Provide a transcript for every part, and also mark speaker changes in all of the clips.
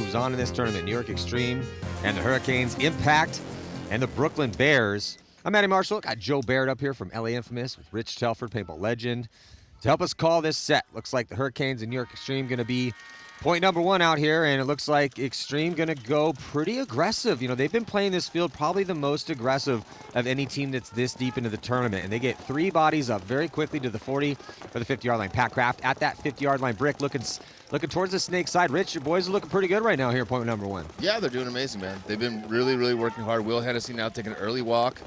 Speaker 1: moves on in this tournament. New York Xtreme and the Hurricanes Impact and the Brooklyn Bears. I'm Matty Marshall. Got Joe Barrett up here from LA Infamous with Rich Telford, Paintball legend, to help us call this set. Looks like the Hurricanes and New York Xtreme going to be point number one out here, and it looks like Xtreme going to go pretty aggressive. You know, they've been playing this field probably the most aggressive of any team that's this deep into the tournament, and they get 3 bodies up very quickly to the 40 or the 50-yard line. Pat Kraft at that 50-yard line brick looking towards the snake side. Rich, your boys are looking pretty good right now here, point number one.
Speaker 2: Yeah, they're doing amazing, man. They've been really, really working hard. Will Hennessy now taking an early walk.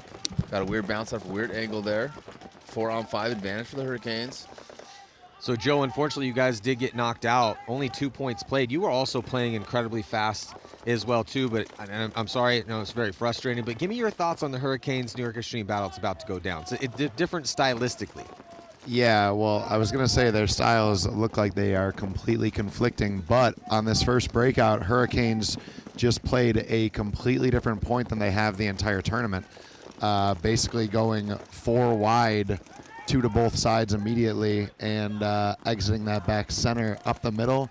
Speaker 2: Got a weird bounce off a weird angle there. 4-on-5 advantage for the Hurricanes.
Speaker 1: So, Joe, unfortunately, you guys did get knocked out. Only 2 points played. You were also playing incredibly fast as well, too. But I'm sorry, no, it's very frustrating. But give me your thoughts on the Hurricanes New York Xtreme battle. It's about to go down. So it's different stylistically.
Speaker 3: Yeah, well, I was going to say their styles look like they are completely conflicting. But on this first breakout, Hurricanes just played a completely different point than they have the entire tournament. Basically going 4 wide, 2 to both sides immediately, and exiting that back center up the middle.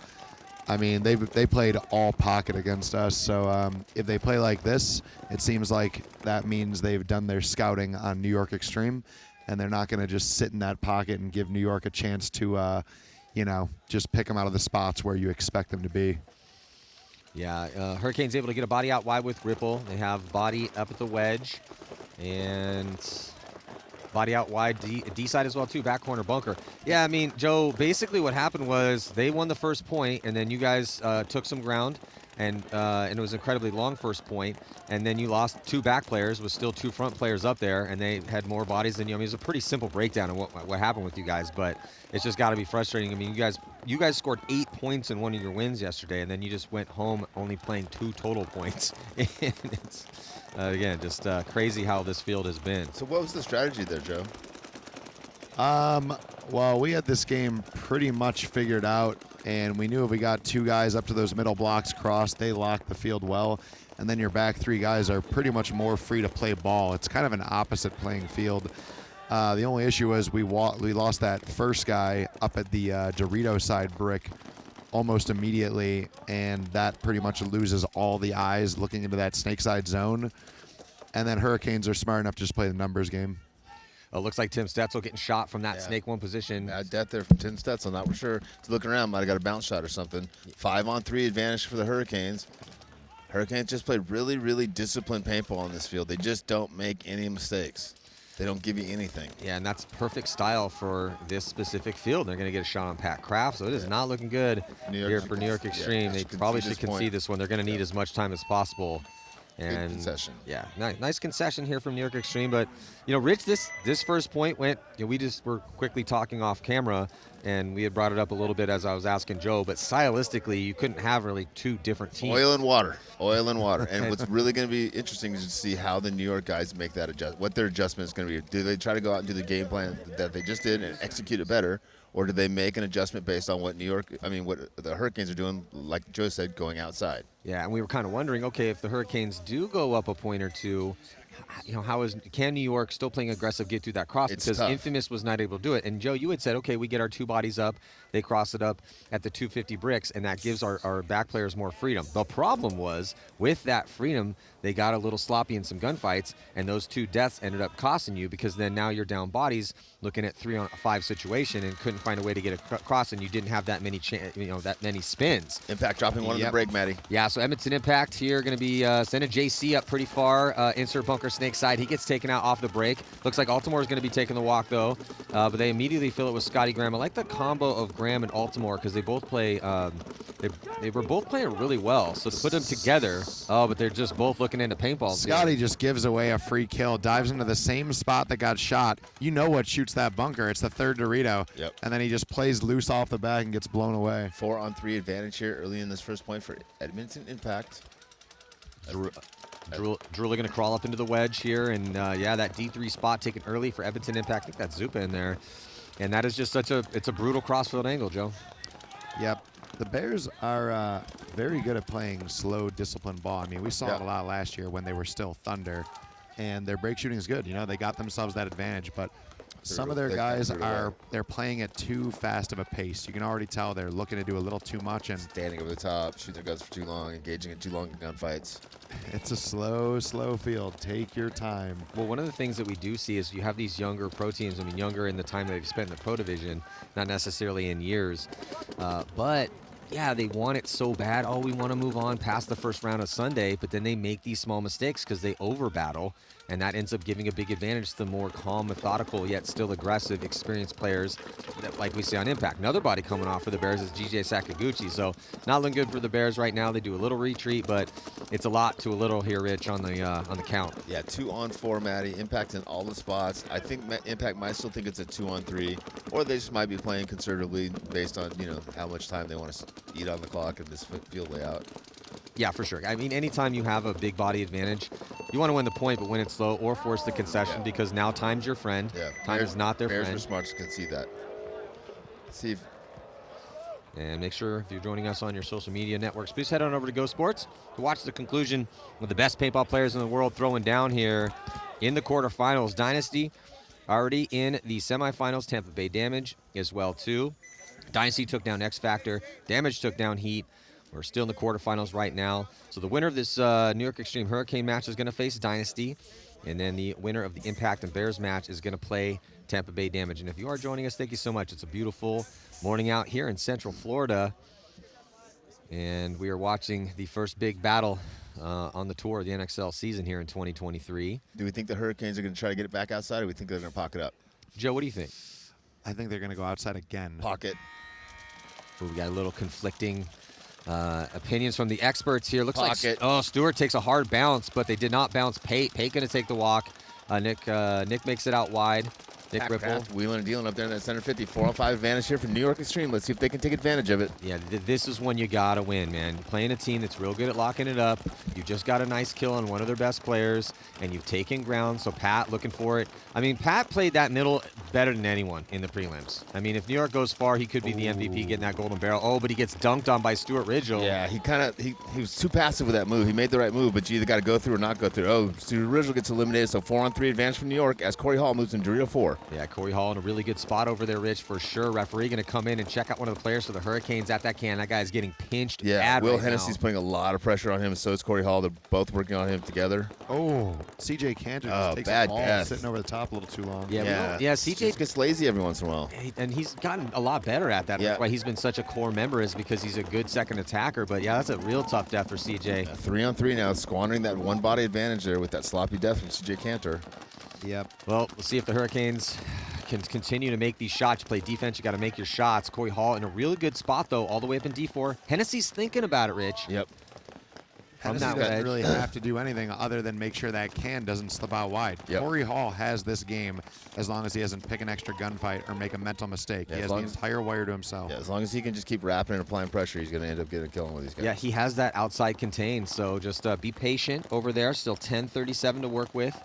Speaker 3: I mean, they played all pocket against us. So if they play like this, it seems like that means they've done their scouting on New York Xtreme, and they're not going to just sit in that pocket and give New York a chance to, just pick them out of the spots where you expect them to be.
Speaker 1: Yeah, Hurricanes able to get a body out wide with Ripple. They have body up at the wedge, and body out wide, D side as well, too, back corner bunker. Yeah, I mean, Joe, basically what happened was they won the first point, and then you guys took some ground, and it was an incredibly long first point, and then you lost 2 back players with still 2 front players up there, and they had more bodies than you. I mean, it was a pretty simple breakdown of what happened with you guys, but it's just got to be frustrating. I mean, you guys scored 8 points in one of your wins yesterday, and then you just went home only playing 2 total points. And it's again, just crazy how this field has been.
Speaker 2: So what was the strategy there, Joe?
Speaker 3: Well, we had this game pretty much figured out, and we knew if we got 2 guys up to those middle blocks crossed, they locked the field well, and then your back 3 guys are pretty much more free to play ball. It's kind of an opposite playing field. The only issue was we lost that first guy up at the Dorito side brick almost immediately, and that pretty much loses all the eyes looking into that snake side zone. And then Hurricanes are smart enough to just play the numbers game.
Speaker 1: Looks like Tim Stetzel getting shot from that snake 1 position.
Speaker 2: Bad death there from Tim Stetzel, not for sure. He's looking around, might have got a bounce shot or something. 5-on-3 advantage for the Hurricanes. Hurricanes just played really, really disciplined paintball on this field. They just don't make any mistakes. They don't give you anything.
Speaker 1: Yeah, and that's perfect style for this specific field. They're going to get a shot on Pat Kraft, so it is not looking good here for New York Xtreme.
Speaker 2: Yeah,
Speaker 1: they probably should concede this one. They're going to need as much time as possible. And
Speaker 2: good concession.
Speaker 1: Yeah, nice concession here from New York Xtreme. But, you know, Rich, this first point went, we just were quickly talking off camera, and we had brought it up a little bit as I was asking Joe, but stylistically, you couldn't have really 2 different teams.
Speaker 2: Oil and water. And what's really going to be interesting is to see how the New York guys make that adjust, what their adjustment is going to be. Do they try to go out and do the game plan that they just did and execute it better, or do they make an adjustment based on what what the Hurricanes are doing, like Joe said, going outside?
Speaker 1: Yeah, and we were kind of wondering, okay, if the Hurricanes do go up a point or 2, you know, can New York still playing aggressive get through that cross?
Speaker 2: It's
Speaker 1: because
Speaker 2: tough.
Speaker 1: Infamous was not able to do it. And Joe, you had said, okay, we get our 2 bodies up, they cross it up at the 250 bricks, and that gives our back players more freedom. The problem was, with that freedom, they got a little sloppy in some gunfights, and those 2 deaths ended up costing you, because then now you're down bodies looking at 3-on-5 situation and couldn't find a way to get across, and you didn't have that many that many spins.
Speaker 2: Impact dropping one on the break, Matty.
Speaker 1: Yeah, so Edmonton Impact here going to be sending JC up pretty far. Insert bunker snake side. He gets taken out off the break. Looks like Altimore is going to be taking the walk, though. But they immediately fill it with Scotty Graham. I like the combo of Graham and Altimore because they both play they were both playing really well. So to put them together, but they're just both looking into paintballs.
Speaker 3: Scotty just gives away a free kill, dives into the same spot that got shot. You know what shoots that bunker. It's the 3rd Dorito.
Speaker 2: Yep.
Speaker 3: And then he just plays loose off the back and gets blown away.
Speaker 2: 4-on-3 advantage here early in this first point for Edmonton Impact.
Speaker 1: Drew going to crawl up into the wedge here, and that D3 spot taken early for Edmonton Impact. I think that's Zupa in there, and that is just it's a brutal crossfield angle, Joe.
Speaker 3: Yep. The Bears are very good at playing slow, disciplined ball. I mean, we saw it a lot last year when they were still Thunder, and their break shooting is good. You know, they got themselves that advantage, but some of their guys they're playing at too fast of a pace. You can already tell they're looking to do a little too much, and
Speaker 2: standing over the top, shooting their guns for too long, engaging in too long in gunfights.
Speaker 3: it's a slow field. Take your time.
Speaker 1: Well, one of the things that we do see is you have these younger pro teams. I mean, younger in the time they've spent in the pro division, not necessarily in years. But, yeah, they want it so bad. Oh, we want to move on past the first round of Sunday. But then they make these small mistakes because they over-battle. And that ends up giving a big advantage to the more calm, methodical, yet still aggressive, experienced players that, like we see on Impact. Another body coming off for the Bears is GJ Sakaguchi. So not looking good for the Bears right now. They do a little retreat, but it's a lot to a little here, Rich, on the count.
Speaker 2: Yeah, 2-on-4, Matty. Impact in all the spots. I think Impact might still think it's a 2-on-3, or they just might be playing conservatively based on how much time they want to eat on the clock in this field layout.
Speaker 1: Yeah, for sure. I mean, anytime you have a big body advantage, you want to win the point, but win it slow or force the concession because now time's your friend.
Speaker 2: Yeah.
Speaker 1: Time is not their
Speaker 2: Bears
Speaker 1: friend.
Speaker 2: Bears smart to concede that. See if
Speaker 1: And make sure if you're joining us on your social media networks, please head on over to Go Sports to watch the conclusion with the best paintball players in the world throwing down here in the quarterfinals. Dynasty already in the semifinals. Tampa Bay Damage as well, too. Dynasty took down X Factor. Damage took down Heat. We're still in the quarterfinals right now. So the winner of this New York Xtreme Hurricane match is going to face Dynasty. And then the winner of the Impact and Bears match is going to play Tampa Bay Damage. And if you are joining us, thank you so much. It's a beautiful morning out here in Central Florida. And we are watching the first big battle on the tour of the NXL season here in 2023.
Speaker 2: do we think the Hurricanes are going to try to get it back outside, or do we think they're going to pocket up?
Speaker 1: Joe, what do you think?
Speaker 3: I think they're going to go outside again.
Speaker 2: Pocket.
Speaker 1: Well, we got a little conflicting opinions from the experts here. Looks
Speaker 2: Pocket.
Speaker 1: like Stewart takes a hard bounce, but they did not bounce Pate. Pate going to take the walk. Nick makes it out wide. Nick Ripple.
Speaker 2: Wheeling and dealing up there in that center 50. 4-on-5 advantage here for New York Xtreme. Let's see if they can take advantage of it.
Speaker 1: Yeah, this is one you got to win, man. You're playing a team that's real good at locking it up. You just got a nice kill on one of their best players, and you've taken ground, so Pat looking for it. I mean, Pat played that middle better than anyone in the prelims. I mean, if New York goes far, he could be the MVP getting that golden barrel. Oh, but he gets dunked on by Stuart Ridgel.
Speaker 2: Yeah, he was too passive with that move. He made the right move, but you either got to go through or not go through. Oh, Stuart Ridgel gets eliminated, so 4-on-3 advantage from New York as Corey Hall moves into Dorito 4.
Speaker 1: Yeah, Corey Hall in a really good spot over there, Rich, for sure. Referee going to come in and check out one of the players for the Hurricanes at that can. That guy is getting pinched bad
Speaker 2: Will
Speaker 1: right
Speaker 2: Hennessy's
Speaker 1: now.
Speaker 2: putting a lot of pressure on him, and so is Corey Hall. They're both working on him together.
Speaker 3: Oh, CJ Cantor just takes
Speaker 2: bad
Speaker 3: a ball
Speaker 2: death.
Speaker 3: sitting over the top a little too long.
Speaker 1: Yeah,
Speaker 2: He
Speaker 1: CJ
Speaker 2: just gets lazy every once in a while.
Speaker 1: and he's gotten a lot better at that.
Speaker 2: Yeah.
Speaker 1: That's why he's been such a core member, is because he's a good second attacker. But yeah, that's a real tough death for CJ.
Speaker 2: 3-on-3 now, squandering that one body advantage there with that sloppy death from CJ Cantor.
Speaker 3: Yep.
Speaker 1: Well, we'll see if the Hurricanes can continue to make these shots. You play defense, you got to make your shots. Corey Hall in a really good spot, though, all the way up in D4. Hennessy's thinking about it, Rich.
Speaker 2: Yep.
Speaker 1: From
Speaker 3: Hennessy
Speaker 1: that
Speaker 3: doesn't
Speaker 1: wedge.
Speaker 3: really have to do anything other than make sure that can doesn't slip out wide.
Speaker 2: Yep.
Speaker 3: Corey Hall has this game as long as he doesn't pick an extra gunfight or make a mental mistake.
Speaker 2: Yeah,
Speaker 3: he
Speaker 2: as
Speaker 3: has the
Speaker 2: long as-
Speaker 3: entire wire to himself.
Speaker 2: Yeah, as long as he can just keep rapping and applying pressure, he's going to end up getting a kill with these guys.
Speaker 1: Yeah, he has that outside contained, so just be patient over there. Still 10:37 to work with.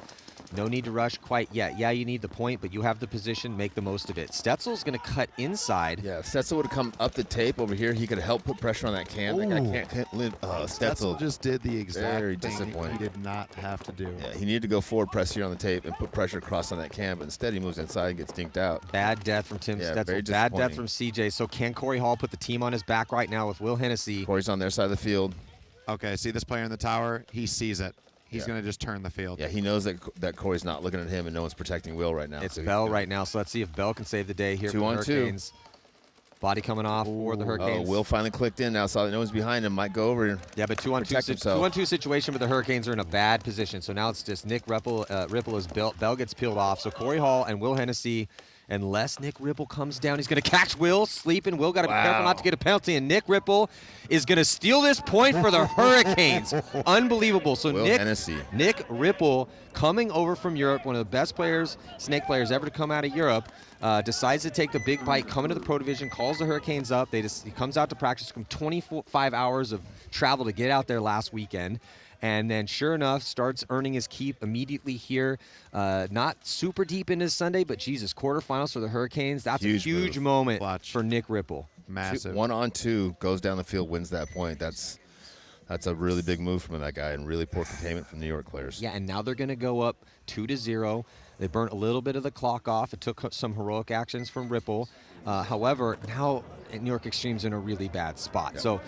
Speaker 1: No need to rush quite yet. Yeah, you need the point, but you have the position. Make the most of it. Stetzel's going to cut inside.
Speaker 2: Yeah, if Stetzel would have come up the tape over here, he could have helped put pressure on that can. That guy
Speaker 3: Ooh.
Speaker 2: can't live.
Speaker 3: Stetzel just did the exact
Speaker 2: Very
Speaker 3: thing
Speaker 2: disappointing.
Speaker 3: he did not have to do.
Speaker 2: Yeah, he needed to go forward, press here on the tape, and put pressure across on that can, but instead he moves inside and gets dinked out.
Speaker 1: Bad death from Tim
Speaker 2: Yeah, very
Speaker 1: Stetzel. Bad death
Speaker 2: disappointing.
Speaker 1: from CJ. So can Corey Hall put the team on his back right now with Will Hennessy?
Speaker 2: Corey's on their side of the field.
Speaker 3: Okay, see this player in the tower? He sees it. He's
Speaker 2: Yeah.
Speaker 3: going to just turn the field.
Speaker 2: Yeah, he knows that Corey's not looking at him and no one's protecting Will right now.
Speaker 1: It's
Speaker 2: so he's
Speaker 1: Bell
Speaker 2: gonna-
Speaker 1: right now, so let's see if Bell can save the day here for the
Speaker 2: 2-on-2.
Speaker 1: Hurricanes. Body coming off for the Hurricanes.
Speaker 2: Will finally clicked in now, saw that no one's behind him, might go over.
Speaker 1: Yeah, but 2-on-2
Speaker 2: protect himself.
Speaker 1: 2-on-2 situation, but the Hurricanes are in a bad position. So now it's just Nick Ripple as Bell gets peeled off. So Corey Hall and Will Hennessy, unless Nick Ripple comes down, he's going to catch Will sleeping. Will got to be careful not to get a penalty, and Nick Ripple is going to steal this point for the Hurricanes. Unbelievable. So
Speaker 2: Will Hennessy.
Speaker 1: Nick Ripple coming over from Europe, one of the best players, snake players ever to come out of Europe, decides to take the big bite, come into the pro division, calls the Hurricanes up. He comes out to practice from 25 hours of travel to get out there last weekend. And then, sure enough, starts earning his keep immediately here. Not super deep into Sunday, but Jesus, quarterfinals for the Hurricanes. That's a huge moment
Speaker 3: Clutch.
Speaker 1: for Nick Ripple.
Speaker 3: Massive.
Speaker 2: 1-on-2 goes down the field, wins that point. That's That's a really big move from that guy and really poor containment from New York players.
Speaker 1: Yeah, and now they're going to go up 2-0. They burnt a little bit of the clock off. It took some heroic actions from Ripple. However, now New York Extreme's in a really bad spot.
Speaker 2: Yeah.
Speaker 1: So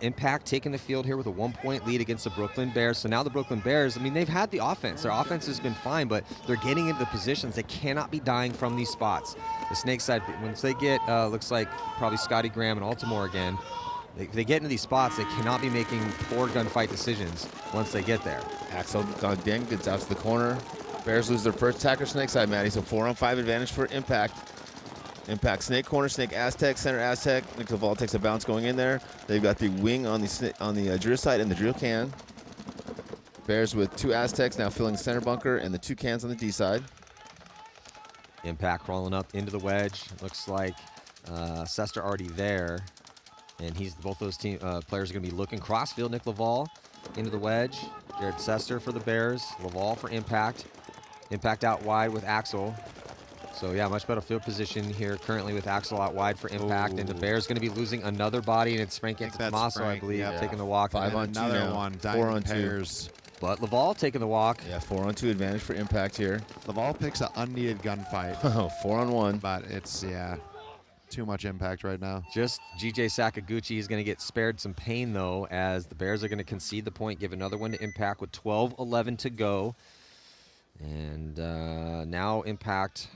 Speaker 1: Impact taking the field here with a 1-point lead against the Brooklyn Bears. So now the Brooklyn Bears, I mean, they've had the offense. Their offense has been fine, but they're getting into the positions. They cannot be dying from these spots. The Snake side, once they get, looks like probably Scotty Graham and Altimore again, if they get into these spots, they cannot be making poor gunfight decisions once they get there.
Speaker 2: Axel again gets out to the corner. Bears lose their first attacker Snake side, Maddie, so 4-on-5 advantage for Impact. Impact Snake corner, Snake Aztec, center Aztec. Nick Laval takes a bounce going in there. They've got the wing on the drill side and the drill can. Bears with 2 Aztecs now filling the center bunker and the 2 cans on the D side.
Speaker 1: Impact crawling up into the wedge. Looks like Sester already there. And both those players are going to be looking crossfield. Nick Laval into the wedge. Jared Sester for the Bears. Laval for Impact. Impact out wide with Axel. So yeah, much better field position here currently with Axel out wide for Impact.
Speaker 3: Ooh.
Speaker 1: And the Bears going to be losing another body, and it's Frank Tomaso, I believe, taking the walk.
Speaker 2: 5-on-2
Speaker 3: Another
Speaker 2: now.
Speaker 3: one.
Speaker 2: 4-on-2.
Speaker 3: Pairs.
Speaker 1: But Laval taking the walk.
Speaker 2: Yeah, 4-on-2 advantage for Impact here.
Speaker 3: Laval picks an unneeded gunfight,
Speaker 2: 4-on-1.
Speaker 3: but it's, too much Impact right now.
Speaker 1: Just GJ Sakaguchi is going to get spared some pain, though, as the Bears are going to concede the point, give another one to Impact with 12-11 to go. And now Impact,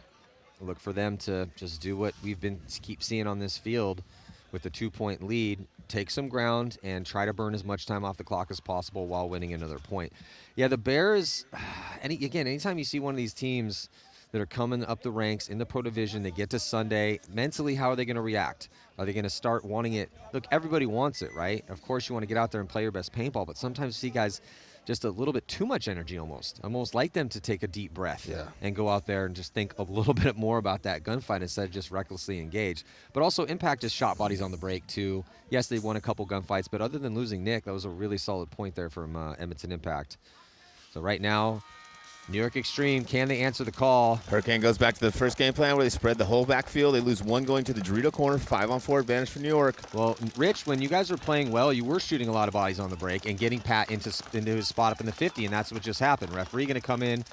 Speaker 1: look for them to just do what we've been keep seeing on this field with the 2-point lead, take some ground and try to burn as much time off the clock as possible while winning another point. Yeah, the Bears, anytime you see one of these teams that are coming up the ranks in the Pro Division, they get to Sunday, mentally, how are they going to react? Are they going to start wanting it? Look, everybody wants it, right? Of course, you want to get out there and play your best paintball, but sometimes you see guys just a little bit too much energy almost like them to take a deep breath and go out there and just think a little bit more about that gunfight instead of just recklessly engage. But also Impact just shot bodies on the break too. Yes, they won a couple gunfights, but other than losing Nick, that was a really solid point there from Edmonton Impact. So right now, New York Extreme, can they answer the call?
Speaker 2: Hurricane goes back to the first game plan where they spread the whole backfield. They lose 1 going to the Dorito corner, 5-on-4 advantage for New York.
Speaker 1: Well, Rich, when you guys were playing well, you were shooting a lot of bodies on the break and getting Pat into his spot up in the 50, and that's what just happened. Referee going to come in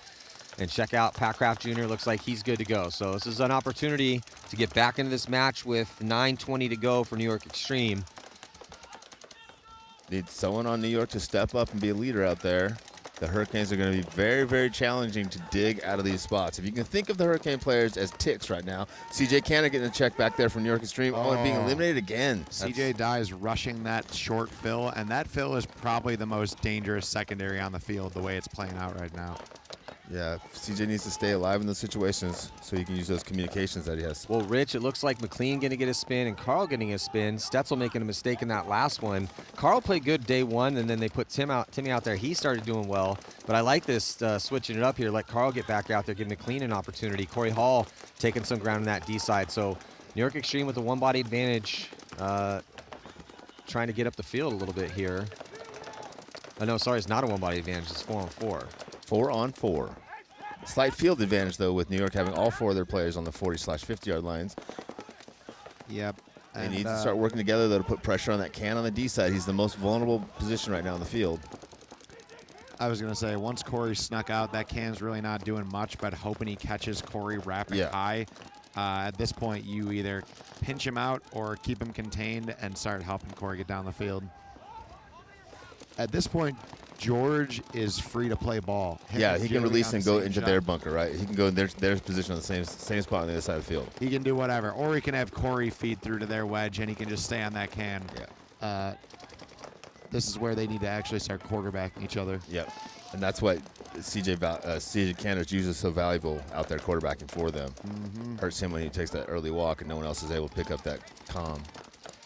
Speaker 1: and check out Pat Kraft Jr. Looks like he's good to go. So this is an opportunity to get back into this match with 9:20 to go for New York Extreme.
Speaker 2: Need someone on New York to step up and be a leader out there. The Hurricanes are going to be very, very challenging to dig out of these spots. If you can think of the Hurricane players as ticks right now, CJ Canada getting a check back there from New York Extreme. And being eliminated again.
Speaker 3: CJ Dye's rushing that short fill, and that fill is probably the most dangerous secondary on the field the way it's playing out right now.
Speaker 2: Yeah, CJ needs to stay alive in those situations so he can use those communications that he has.
Speaker 1: Well, Rich, it looks like McLean going to get a spin and Carl getting a spin. Stetzel making a mistake in that last one. Carl played good day one, and then they put Timmy out there. He started doing well, but I like this switching it up here. Let Carl get back out there, give McLean an opportunity. Corey Hall taking some ground on that D side. So New York Extreme with a one-body advantage, trying to get up the field a little bit here. Oh, no, sorry, it's not a one-body advantage. It's 4-on-4.
Speaker 2: 4-on-4. Slight field advantage, though, with New York having all 4 of their players on the 40/50-yard lines.
Speaker 3: Yep.
Speaker 2: They need to start working together, though, to put pressure on that can on the D side. He's the most vulnerable position right now on the field.
Speaker 3: I was going to say, once Corey snuck out, that can's really not doing much, but hoping he catches Corey rapping high. At this point, you either pinch him out or keep him contained and start helping Corey get down the field. At this point, George is free to play ball.
Speaker 2: He can release and go into their bunker, right? He can go in their position on the same spot on the other side of the field.
Speaker 3: He can do whatever. Or he can have Corey feed through to their wedge, and he can just stay on that can.
Speaker 2: Yeah.
Speaker 3: This is where they need to actually start quarterbacking each other.
Speaker 2: Yep. And that's what CJ Canada's usually so valuable out there quarterbacking for them. Hurts him when he takes that early walk and no one else is able to pick up that calm.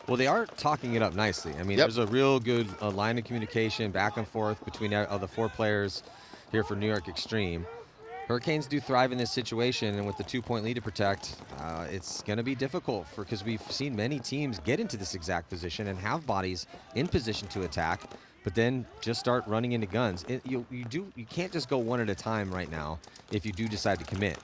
Speaker 1: Well, they are talking it up nicely. I mean, there's a real good line of communication back and forth between the 4 players here for New York Extreme. Hurricanes do thrive in this situation, and with the 2-point lead to protect, it's going to be difficult because we've seen many teams get into this exact position and have bodies in position to attack, but then just start running into guns. You can't just go one at a time right now if you do decide to commit.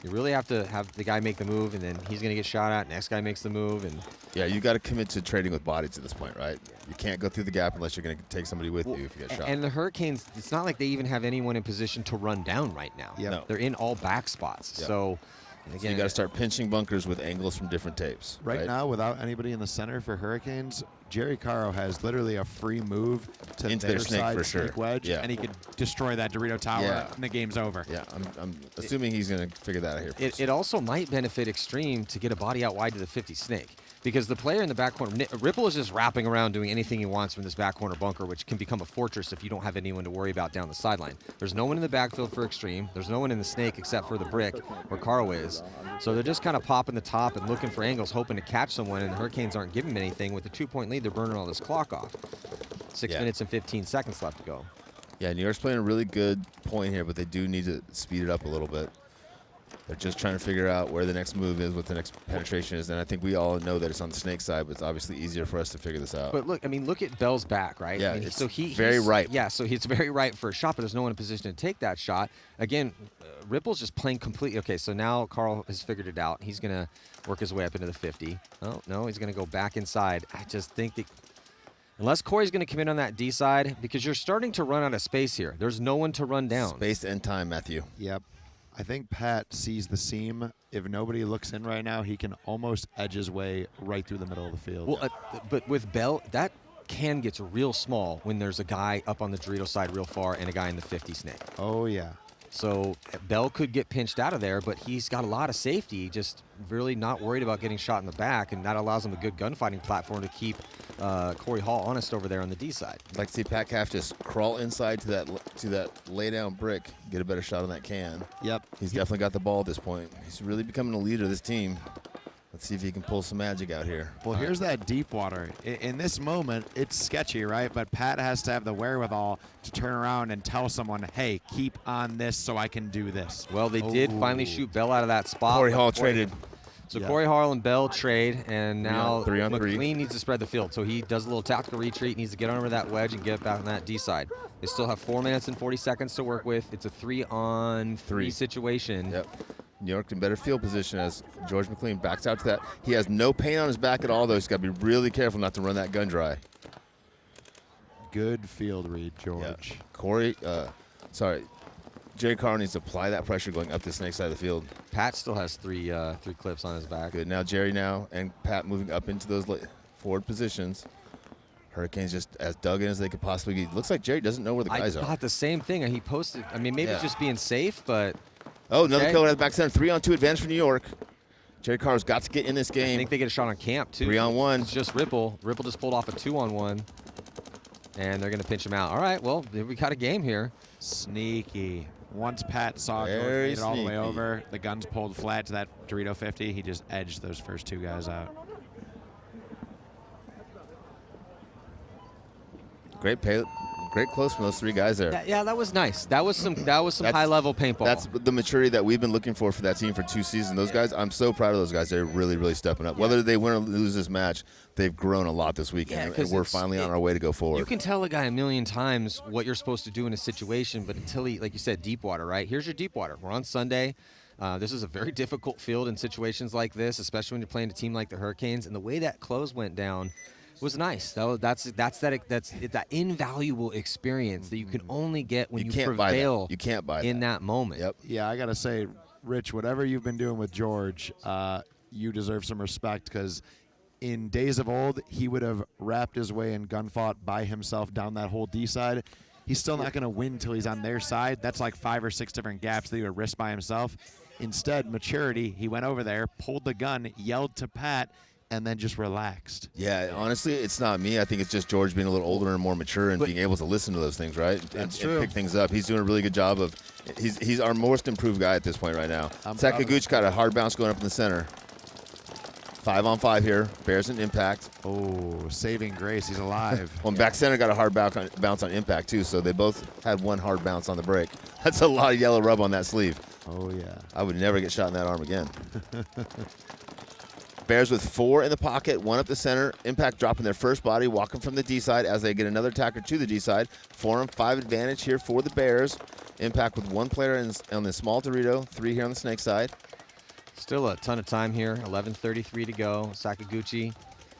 Speaker 1: You really have to have the guy make the move, and then he's going to get shot at. Next guy makes the move, and
Speaker 2: Yeah, you got to commit to trading with bodies at this point, right? You can't go through the gap unless you're going to take somebody with you if you get shot.
Speaker 1: And the Hurricanes, it's not like they even have anyone in position to run down right now.
Speaker 3: Yep.
Speaker 2: No.
Speaker 1: They're in all back spots.
Speaker 2: Yep.
Speaker 1: So,
Speaker 2: So
Speaker 1: again,
Speaker 2: you got to start pinching bunkers with angles from different tapes.
Speaker 3: Right now, without anybody in the center for Hurricanes, Jerry Caro has literally a free move to
Speaker 2: Into
Speaker 3: their
Speaker 2: their snake
Speaker 3: side
Speaker 2: for sure.
Speaker 3: snake wedge,
Speaker 2: Yeah.
Speaker 3: and he could destroy that Dorito tower,
Speaker 2: Yeah.
Speaker 3: and the game's over.
Speaker 2: Yeah, I'm assuming he's going to figure that out here.
Speaker 1: it also might benefit Xtreme to get a body out wide to the 50 snake, because the player in the back corner, Ripple is just wrapping around doing anything he wants from this back corner bunker, which can become a fortress if you don't have anyone to worry about down the sideline. There's no one in the backfield for Xtreme. There's no one in the snake except for the brick where Caro is. So they're just kind of popping the top and looking for angles, hoping to catch someone, and the Hurricanes aren't giving them anything. With the 2-point lead, they're burning all this clock off. 6
Speaker 2: Yeah.
Speaker 1: minutes and 15 seconds left to go.
Speaker 2: Yeah, New York's playing a really good point here, but they do need to speed it up a little bit. They're just trying to figure out where the next move is, what the next penetration is, and I think we all know that it's on the snake side, but it's obviously easier for us to figure this out.
Speaker 1: But look, I mean, look at Bell's back, right?
Speaker 2: Yeah,
Speaker 1: I mean,
Speaker 2: it's
Speaker 1: so
Speaker 2: very
Speaker 1: he's
Speaker 2: ripe.
Speaker 1: Yeah, so he's very ripe for a shot, but there's no one in position to take that shot. Again, Ripple's just playing completely. Okay, so now Carl has figured it out. He's going to work his way up into the 50. Oh, no, he's going to go back inside. I just think that unless Corey's going to commit on that D side, because you're starting to run out of space here. There's no one to run down.
Speaker 2: Space and time, Matthew.
Speaker 3: Yep. I think Pat sees the seam. If nobody looks in right now, he can almost edge his way right through the middle of the field.
Speaker 1: Well, but with Bell, that can gets real small when there's a guy up on the Dorito side real far and a guy in the 50 snake.
Speaker 3: Oh, yeah.
Speaker 1: So Bell could get pinched out of there, but he's got a lot of safety, just really not worried about getting shot in the back, and that allows him a good gunfighting platform to keep Corey Hall honest over there on the D side.
Speaker 2: I'd like to see Pat Calf just crawl inside to that lay down brick, get a better shot on that can.
Speaker 3: Yep.
Speaker 2: He's definitely got the ball at this point. He's really becoming a leader of this team. Let's see if he can pull some magic out here.
Speaker 3: Well, here's that deep water. In this moment, it's sketchy, right? But Pat has to have the wherewithal to turn around and tell someone, hey, keep on this so I can do this.
Speaker 1: Well, they did finally shoot Bell out of that spot.
Speaker 2: Corey
Speaker 1: but
Speaker 2: Hall traded.
Speaker 1: So
Speaker 3: Yeah.
Speaker 1: Corey Hall and Bell trade, and now
Speaker 2: Three on three.
Speaker 1: McLean needs to spread the field. So he does a little tactical retreat, needs to get over that wedge and get back on that D side. They still have 4 minutes and 40 seconds to work with. It's a 3-on-3 situation.
Speaker 2: Yep. New York in better field position as George McLean backs out to that. He has no paint on his back at all, though. He's got to be really careful not to run that gun dry.
Speaker 3: Good field read, George.
Speaker 2: Yeah. Jerry Carr needs to apply that pressure going up the snake side of the field.
Speaker 1: Pat still has three clips on his back.
Speaker 2: Good. Now Jerry and Pat moving up into those forward positions. Hurricanes just as dug in as they could possibly be. Looks like Jerry doesn't know where the guys
Speaker 1: I
Speaker 2: are.
Speaker 1: thought the same thing. He posted. I mean, maybe
Speaker 2: Yeah.
Speaker 1: just being safe, but
Speaker 2: Oh, another
Speaker 1: Okay.
Speaker 2: killer at the back center. 3-on-2 advantage for New York. Jerry Carr's got to get in this
Speaker 1: I
Speaker 2: game.
Speaker 1: think they get a shot on camp too.
Speaker 2: 3-on-1.
Speaker 1: It's just Ripple. Ripple just pulled off a 2-on-1, and they're going to pinch him out. All right, well, we got a game here.
Speaker 3: Sneaky. Once Pat saw George
Speaker 2: Very
Speaker 3: made it all the way
Speaker 2: sneaky.
Speaker 3: over, the guns pulled flat to that Dorito 50. He just edged those first two guys out.
Speaker 2: Great close from those three guys there.
Speaker 1: Yeah, that was nice. That was some
Speaker 2: That's-
Speaker 1: high-level paintball.
Speaker 2: That's the maturity that we've been looking for that team for 2 seasons. Those guys, I'm so proud of those guys. They're really, really stepping up. Whether they win or lose this match, they've grown a lot this weekend, and
Speaker 1: 'cause
Speaker 2: we're finally on our way to go forward.
Speaker 1: You can tell a guy a million times what you're supposed to do in a situation, but until he, like you said, deep water, right? Here's your deep water. We're on Sunday. This is a very difficult field in situations like this, especially when you're playing a team like the Hurricanes. And the way that close went down was nice. That's that invaluable experience that you can only get when you
Speaker 2: can't buy that.
Speaker 1: prevail.
Speaker 2: You can't buy
Speaker 1: in
Speaker 2: that.
Speaker 1: that moment.
Speaker 2: Yep.
Speaker 3: Yeah, I got to say, Rich, whatever you've been doing with George, you deserve some respect because in days of old, he would have wrapped his way and gun fought by himself down that whole D side. He's still not going to win till he's on their side. That's like 5 or 6 different gaps that he would risk by himself. Instead, maturity, he went over there, pulled the gun, yelled to Pat, and then just relaxed.
Speaker 2: Yeah, honestly, it's not me. I think it's just George being a little older and more mature and being able to listen to those things, right?
Speaker 3: That's
Speaker 2: and
Speaker 3: true.
Speaker 2: pick things up. He's doing a really good job of. He's our most improved guy at this point right now.
Speaker 3: I'm proud of
Speaker 2: Sakaguchi got a hard bounce going up in the center. 5-on-5 here. Bears an impact.
Speaker 3: Oh, saving grace. He's alive.
Speaker 2: Well, back center got a hard bounce on impact too, so they both had one hard bounce on the break. That's a lot of yellow rub on that sleeve.
Speaker 3: Oh, yeah.
Speaker 2: I would never get shot in that arm again. Bears with 4 in the pocket, 1 up the center. Impact dropping their first body, walking from the D side as they get another attacker to the D side. 4-on-5 advantage here for the Bears. Impact with 1 player on the small Dorito, 3 here on the snake side.
Speaker 1: Still a ton of time here. 11:33 to go. Sakaguchi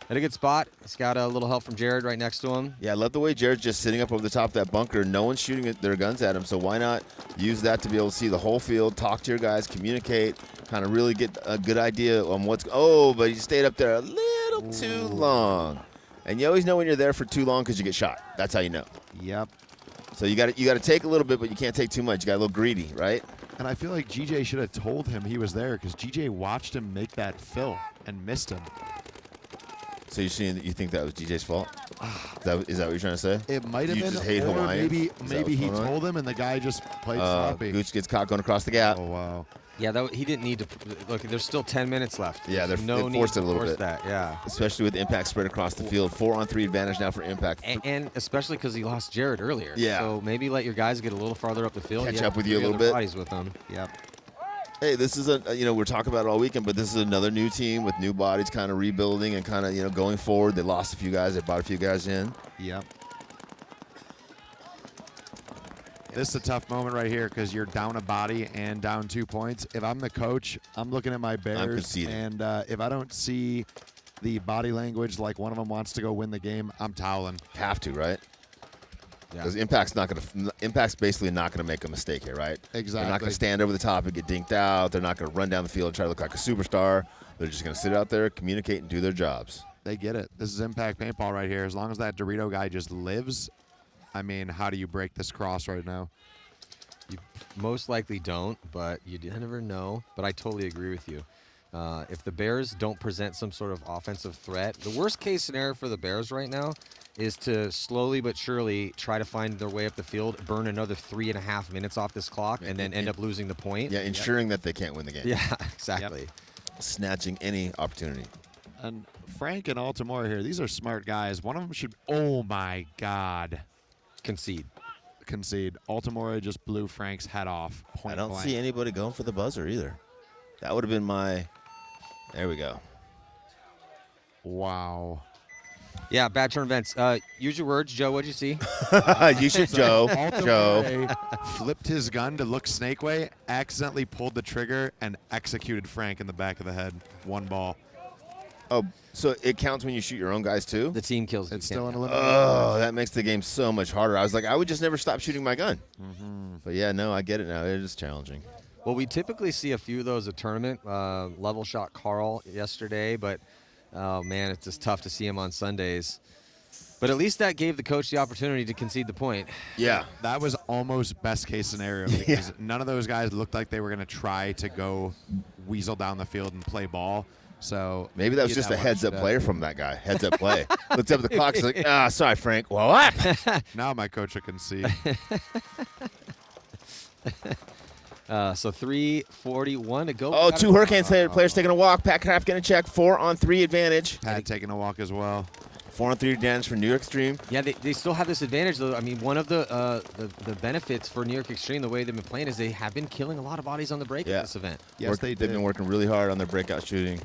Speaker 1: at a good spot. He's got a little help from Jared right next to him.
Speaker 2: Yeah, I love the way Jared's just sitting up over the top of that bunker. No one's shooting their guns at him, so why not use that to be able to see the whole field, talk to your guys, communicate, kind of really get a good idea on what's. Oh, but he stayed up there a little too long, and you always know when you're there for too long because you get shot. That's how you know.
Speaker 3: Yep.
Speaker 2: So you got to take a little bit, but you can't take too much. You got a little greedy, right?
Speaker 3: And I feel like GJ should have told him he was there because GJ watched him make that fill and missed him.
Speaker 2: So you think that was DJ's fault? Is that what you're trying to say?
Speaker 3: It might have
Speaker 2: You
Speaker 3: been,
Speaker 2: just hate
Speaker 3: or
Speaker 2: Hawaiians?
Speaker 3: maybe
Speaker 2: Is that
Speaker 3: he
Speaker 2: what's going on?
Speaker 3: told him and the guy just played sloppy.
Speaker 2: Gooch gets caught going across the gap.
Speaker 3: Oh wow.
Speaker 1: Yeah, he didn't need to. Look, there's still 10 minutes left.
Speaker 2: Yeah,
Speaker 1: There's
Speaker 2: they
Speaker 1: no need
Speaker 2: forced
Speaker 1: to
Speaker 2: it a little
Speaker 1: force
Speaker 2: bit.
Speaker 1: that. Yeah.
Speaker 2: Especially with Impact spread across the field. 4-on-3 advantage now for Impact.
Speaker 1: And especially because he lost Jared earlier.
Speaker 2: Yeah.
Speaker 1: So maybe let your guys get a little farther up the field.
Speaker 2: Catch
Speaker 1: You have
Speaker 2: up with you a
Speaker 1: three
Speaker 2: little
Speaker 1: other
Speaker 2: bit.
Speaker 1: Bodies with them.
Speaker 3: Yep.
Speaker 2: Hey, this is we're talking about it all weekend, but this is another new team with new bodies kind of rebuilding and kind of, going forward. They lost a few guys. They brought a few guys in.
Speaker 3: Yep. This is a tough moment right here because you're down a body and down 2 points. If I'm the coach, I'm looking at my Bears,
Speaker 2: conceding.
Speaker 3: and if I don't see the body language like one of them wants to go win the game, I'm toweling.
Speaker 2: Have to, right?
Speaker 1: Yeah.
Speaker 2: Because Impact's basically not going to make a mistake here, right? They're not
Speaker 3: Exactly.
Speaker 2: going to stand over the top and get dinked out. They're not going to run down the field and try to look like a superstar. They're just going to sit out there, communicate, and do their jobs.
Speaker 3: They get it. This is Impact Paintball right here. As long as that Dorito guy just lives, I mean, how do you break this cross right now?
Speaker 1: You most likely don't, but you never know. But I totally agree with you. If the Bears don't present some sort of offensive threat, the worst case scenario for the Bears right now is to slowly but surely try to find their way up the field, burn another 3.5 minutes off this clock, and then end up losing the point.
Speaker 2: Yeah, ensuring that they can't win the game.
Speaker 1: Yeah, exactly.
Speaker 2: Snatching any opportunity.
Speaker 3: And Frank and Altamore here, these are smart guys. One of them should, oh my God,
Speaker 1: Concede.
Speaker 3: concede. Altamore just blew Frank's head off. Point
Speaker 2: I don't
Speaker 3: blank.
Speaker 2: see anybody going for the buzzer either. That would have been my. There we go.
Speaker 3: Wow.
Speaker 1: Yeah, bad turn events. Use your words, Joe. What'd you see?
Speaker 2: You should, Joe. Joe.
Speaker 3: Altamore flipped his gun to look snake way, accidentally pulled the trigger, and executed Frank in the back of the head. One ball.
Speaker 2: Oh, so it counts when you shoot your own guys too?
Speaker 1: The team kills.
Speaker 3: It's
Speaker 1: you
Speaker 3: still
Speaker 1: can't
Speaker 3: an
Speaker 1: count.
Speaker 3: elimination.
Speaker 2: Oh, that makes the game so much harder. I was like, I would just never stop shooting my gun. But yeah, no, I get it now. It is challenging.
Speaker 1: Well, we typically see a few of those at tournament. Level shot Carl yesterday, but oh man, it's just tough to see him on Sundays. But at least that gave the coach the opportunity to concede the point.
Speaker 2: Yeah.
Speaker 3: That was almost best case scenario because none of those guys looked like they were going to try to go weasel down the field and play ball. So
Speaker 2: Maybe that was just a heads-up player from that guy. Heads-up play. Looks up at the clock. He's like, sorry, Frank. Well, what?
Speaker 3: Now my coach will concede.
Speaker 1: So 3:41 to go.
Speaker 2: Oh, two Hurricanes players taking a walk. Pat Kraft getting a check. 4-on-3 advantage.
Speaker 3: Pat taking a walk as well.
Speaker 2: 4-on-3 advantage for New York Xtreme.
Speaker 1: Yeah, they still have this advantage, though. I mean, one of the benefits for New York Xtreme, the way they've been playing, is they have been killing a lot of bodies on the break at this event.
Speaker 3: Yes,
Speaker 2: They've
Speaker 3: did.
Speaker 2: been working really hard on their breakout shooting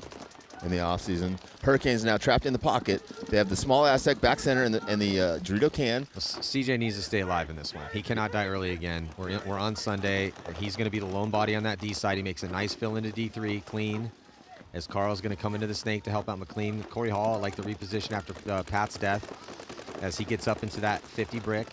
Speaker 2: in the offseason. Hurricanes now trapped in the pocket. They have the small Aztec back center and the Dorito can.
Speaker 1: CJ needs to stay alive in this one. He cannot die early again. We're on Sunday. He's going to be the lone body on that D side. He makes a nice fill into D3, clean. As Carl's going to come into the snake to help out McLean. Corey Hall, like the reposition after Pat's death, as he gets up into that 50 brick.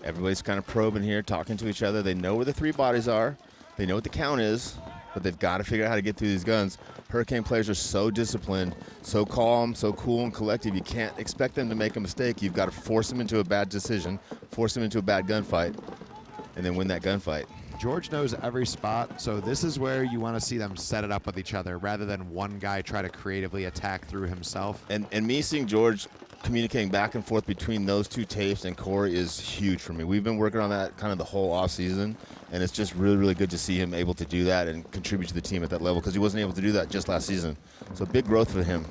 Speaker 2: Everybody's kind of probing here, talking to each other. They know where the three bodies are. They know what the count is, but they've got to figure out how to get through these guns. Hurricane players are so disciplined, so calm, so cool and collective. You can't expect them to make a mistake. You've got to force them into a bad decision, force them into a bad gunfight, and then win that gunfight.
Speaker 3: George knows every spot, so this is where you want to see them set it up with each other rather than one guy try to creatively attack through himself.
Speaker 2: And me seeing George communicating back and forth between those two tapes and Corey is huge for me. We've been working on that kind of the whole offseason, and it's just really, really good to see him able to do that and contribute to the team at that level because he wasn't able to do that just last season. So big growth for him.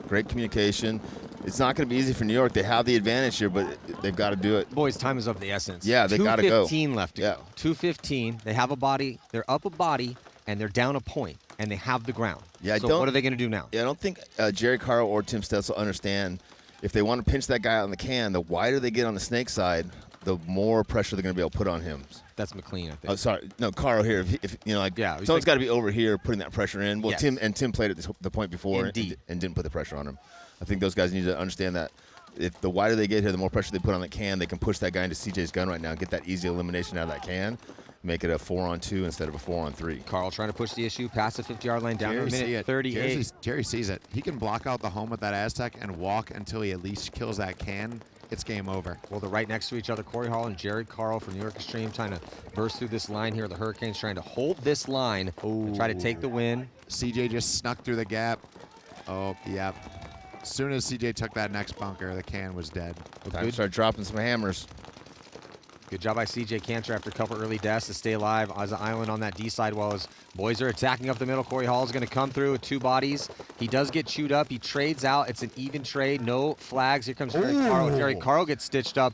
Speaker 2: Great communication. It's not going to be easy for New York. They have the advantage here, but they've got to do it.
Speaker 1: Boys, time is of the essence.
Speaker 2: Yeah, they gotta go.
Speaker 1: 2:15 left to go. 2:15. They have a body. They're up a body, and they're down a point, and they have the ground.
Speaker 2: Yeah,
Speaker 1: so what are they going to do now?
Speaker 2: Yeah, I don't think Jerry Carl or Tim Stetzel understand if they want to pinch that guy out in the can, the wider they get on the snake side, the more pressure they're going to be able to put on him.
Speaker 1: That's McLean, I think.
Speaker 2: Oh, sorry. No, Carl here. If
Speaker 1: Yeah,
Speaker 2: someone's got to be over here putting that pressure in. Well,
Speaker 1: Yes.
Speaker 2: Tim played at the point before and didn't put the pressure on him. I think those guys need to understand that if the wider they get here, the more pressure they put on the can, they can push that guy into CJ's gun right now and get that easy elimination out of that can, make it a 4-on-2 instead of a 4-on-3.
Speaker 1: Carl trying to push the issue past the 50-yard line down to a minute 38.
Speaker 3: Jerry sees it. He can block out the home with that Aztec and walk until he at least kills that can. It's game over.
Speaker 1: Well, they're right next to each other. Corey Hall and Jared Carl from New York Xtreme trying to burst through this line here. The Hurricanes trying to hold this line and try to take the win.
Speaker 3: CJ just snuck through the gap. Oh, yep. As soon as CJ took that next bunker, the can was dead.
Speaker 2: Time to start dropping some hammers.
Speaker 1: Good job by CJ Cantor after a couple early deaths to stay alive as an island on that D side while his boys are attacking up the middle. Corey Hall is going to come through with 2 bodies. He does get chewed up. He trades out. It's an even trade. No flags. Here comes Jerry Carl. Jerry Carl gets stitched up.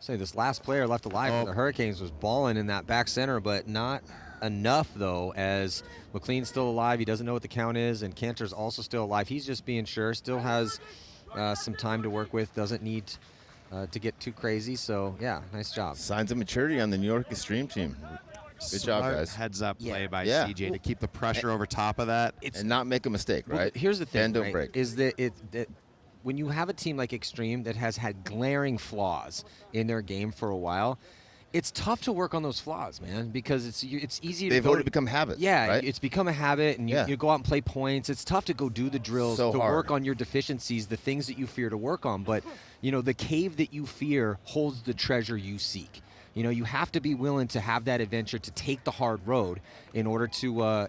Speaker 1: Say this last player left alive for the Hurricanes was balling in that back center, but not enough though, as McLean's still alive. He doesn't know what the count is, and Cantor's also still alive. He's just being sure. Still has some time to work with. Doesn't need to get too crazy. So yeah, nice job.
Speaker 2: Signs of maturity on the New York Extreme team. Good job, guys.
Speaker 3: Heads up play by CJ to keep the pressure over top of that.
Speaker 2: And not make a mistake, right?
Speaker 1: Well, here's the thing,
Speaker 2: Bend, don't
Speaker 1: right,
Speaker 2: break.
Speaker 1: is that when you have a team like Xtreme that has had glaring flaws in their game for a while, it's tough to work on those flaws, man, because it's easy to
Speaker 2: They've already become habits.
Speaker 1: Yeah,
Speaker 2: right?
Speaker 1: it's become a habit, and you go out and play points. It's tough to go do the drills,
Speaker 2: So
Speaker 1: to
Speaker 2: hard.
Speaker 1: work on your deficiencies, the things that you fear to work on. But, the cave that you fear holds the treasure you seek. You have to be willing to have that adventure, to take the hard road in order to,